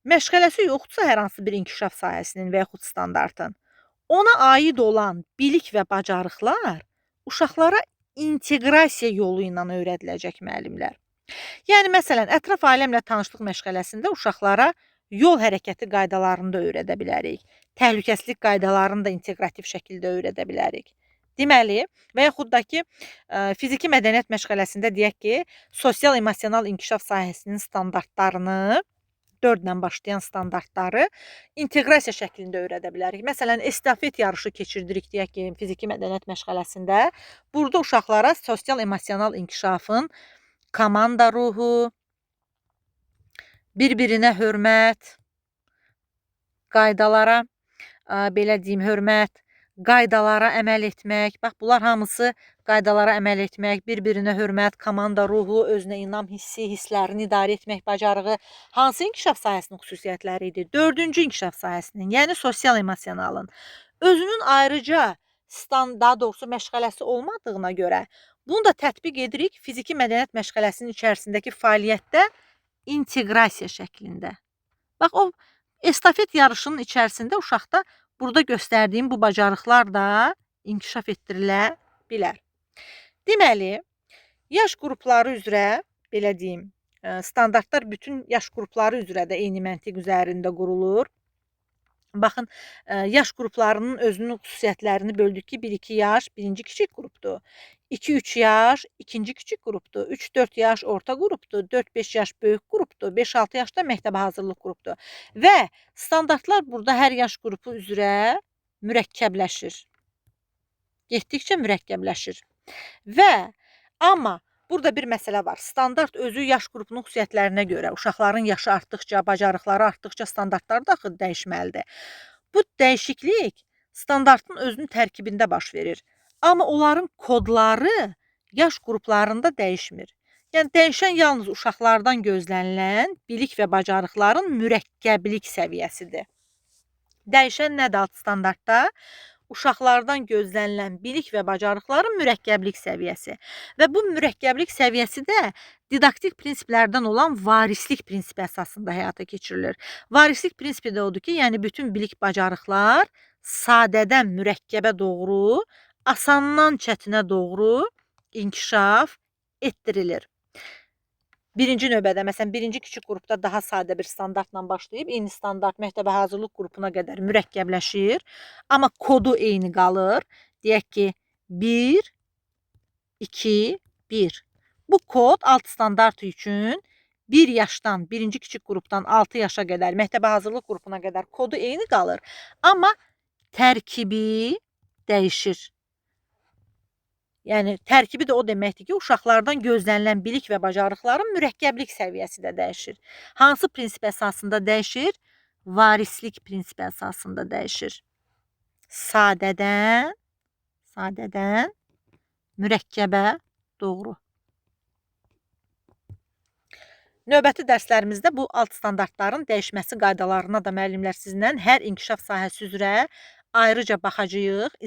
Speaker 1: məşğələsi yoxdursa hər hansı bir inkişaf sahəsinin və yaxud standartın, ona aid olan bilik və bacarıqlar uşaqlara inteqrasiya yolu ilə öyrədiləcək müəllimlər. Yəni, məsələn, ətraf aləmlə tanışlıq məşğələsində uşaqlara yol hərəkəti qaydalarını da öyrədə bilərik. Təhlükəsizlik qaydalarını da inteqrativ şəkildə öyrədə bilərik. Deməli, və yaxud da ki, fiziki mədəniyyət məşğələsində deyək ki, sosial-emosional inkişaf sahəsinin standartlarını, 4 ilə başlayan standartları inteqrasiya şəklində öyrədə bilərik. Məsələn, estafet yarışı keçirdirik, deyək ki, fiziki mədəniyyət məşğələsində. Burada uşaqlara sosial-emosional inkişafın komanda ruhu, bir-birinə hörmət, qaydalara, belə deyim, hörmət, qaydalara əməl etmək. Bax, bunlar hamısı qaydalara əməl etmək, bir-birinə hörmət, komanda ruhu, özünə inam hissi, hisslərini idarə etmək bacarığı hansı inkişaf sahəsinin xüsusiyyətləri idi? 4-cü inkişaf sahəsinin, yəni sosial-emosionalın. Özünün ayrıca daha doğrusu məşğələsi olmadığına görə bunu da tətbiq edirik fiziki mədəniyyət məşğələsinin içərisindəki fəaliyyətdə inteqrasiya şəklində. Bax, o estafet yarışının içərisində uşaqda burada göstərdiyim bu bacarıqlar da inkişaf etdirilə bilər. Deməli, yaş qrupları üzrə, belə deyim, standartlar bütün yaş qrupları üzrə də eyni məntiq üzərində qurulur. Baxın, yaş qruplarının özünün xüsusiyyətlərini böldük ki, 1-2 yaş birinci kiçik qrupdur. 2-3 yaş ikinci kiçik qrupdur. 3-4 yaş orta qrupdur. 4-5 yaş böyük qrupdur. 5-6 yaş da məktəbə hazırlıq qrupdur. Və standartlar burada hər yaş qrupu üzrə mürəkkəbləşir. Getdikcə mürəkkəbləşir. Və amma burada bir məsələ var. Standart özü yaş qrupunun xüsusiyyətlərinə görə, uşaqların yaşı artdıqca, bacarıqları artdıqca standartlar da axı dəyişməlidir. Bu dəyişiklik standartın özünün tərkibində baş verir. Amma onların kodları yaş qruplarında dəyişmir. Yəni, dəyişən yalnız uşaqlardan gözlənilən bilik və bacarıqların mürəkkəblik səviyyəsidir. Dəyişən nədir alt standartda? Uşaqlardan gözlənilən bilik və bacarıqların mürəkkəblik səviyyəsi. Və bu mürəkkəblik səviyyəsi də didaktik prinsiplərdən olan varislik prinsipi əsasında həyata keçirilir. Varislik prinsipi də odur ki, yəni bütün bilik bacarıqlar sadədən mürəkkəbə doğru, asandan çətinə doğru inkişaf etdirilir. Birinci növbədə, məsələn, birinci kiçik qrupda daha sadə bir standartla başlayıb, eyni standart məktəbə hazırlıq qrupuna qədər mürəkkəbləşir, amma kodu eyni qalır. Deyək ki, 1, 2, 1. Bu kod alt standart üçün 1 yaşdan, birinci kiçik qrupdan 6 yaşa qədər, məktəbə hazırlıq qrupuna qədər kodu eyni qalır, amma tərkibi dəyişir. Yəni, tərkibi də o deməkdir ki, uşaqlardan gözlənilən bilik və bacarıqların mürəkkəblik səviyyəsi də dəyişir. Hansı prinsip əsasında dəyişir? Varislik prinsipi əsasında dəyişir. Sadədən mürəkkəbə doğru. Növbəti dərslərimizdə bu alt standartların dəyişməsi qaydalarına da müəllimlər sizinlə hər inkişaf sahəsi üzrə ayrıca baxacağıq.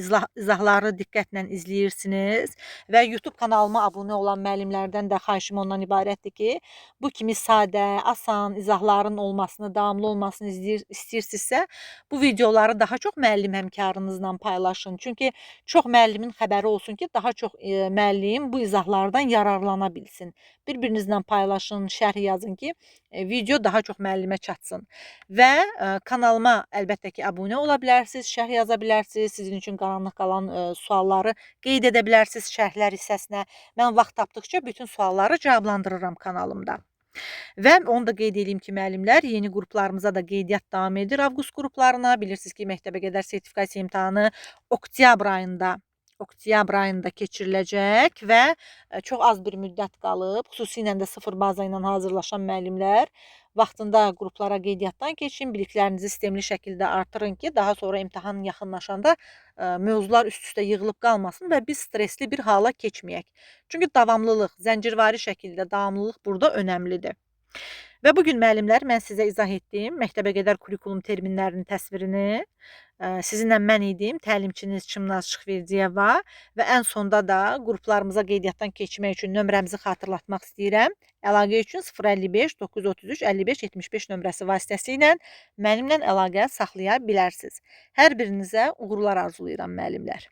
Speaker 1: İzahları diqqətlə izləyirsiniz və YouTube kanalıma abunə olan müəllimlərdən də xahişim ondan ibarətdir ki, bu kimi sadə, asan izahların olmasını, davamlı olmasını istəyirsinizsə, bu videoları daha çox müəllim həmkarınızla paylaşın. Çünki çox müəllimin xəbəri olsun ki, daha çox müəllim bu izahlardan yararlana bilsin. Bir-birinizlə paylaşın, şərh yazın ki, video daha çox müəllimə çatsın. Və kanalıma əlbəttə ki, abunə ola bilərsiniz, şərh yaza bilərsiniz, sizin üçün qaranlıq qalan sualları qeyd edə bilərsiniz şərhlər hissəsinə. Mən vaxt tapdıqca bütün sualları cavablandırıram kanalımda. Və onu da qeyd edeyim ki, müəllimlər, yeni qruplarımıza da qeydiyyat davam edir. Avqust qruplarına bilirsiniz ki, məktəbə qədər sertifikasiya imtahanı oktyabr ayında keçiriləcək və çox az bir müddət qalıb. Xüsusilə də sıfır baza ilə hazırlaşan müəllimlər vaxtında qruplara qeydiyyatdan keçin, biliklərinizi sistemli şəkildə artırın ki, daha sonra imtahan yaxınlaşanda mövzular üst-üstə yığılıb qalmasın və biz stresli bir hala keçməyək. Çünki davamlılıq, zəncirvari şəkildə davamlılıq burada önəmlidir. Və bu gün müəllimlər, mən sizə izah etdim məktəbəqədər kurikulum terminlərinin təsvirini. Sizinlə mən idim, təlimçiniz Çimnaz Çıxverdiyeva və ən sonda da qruplarımıza qeydiyyatdan keçmək üçün nömrəmizi xatırlatmaq istəyirəm. Əlaqə üçün 055 933 55 75 nömrəsi vasitəsilə mənimlə əlaqə saxlaya bilərsiniz. Hər birinizə uğurlar arzulayıram müəllimlər.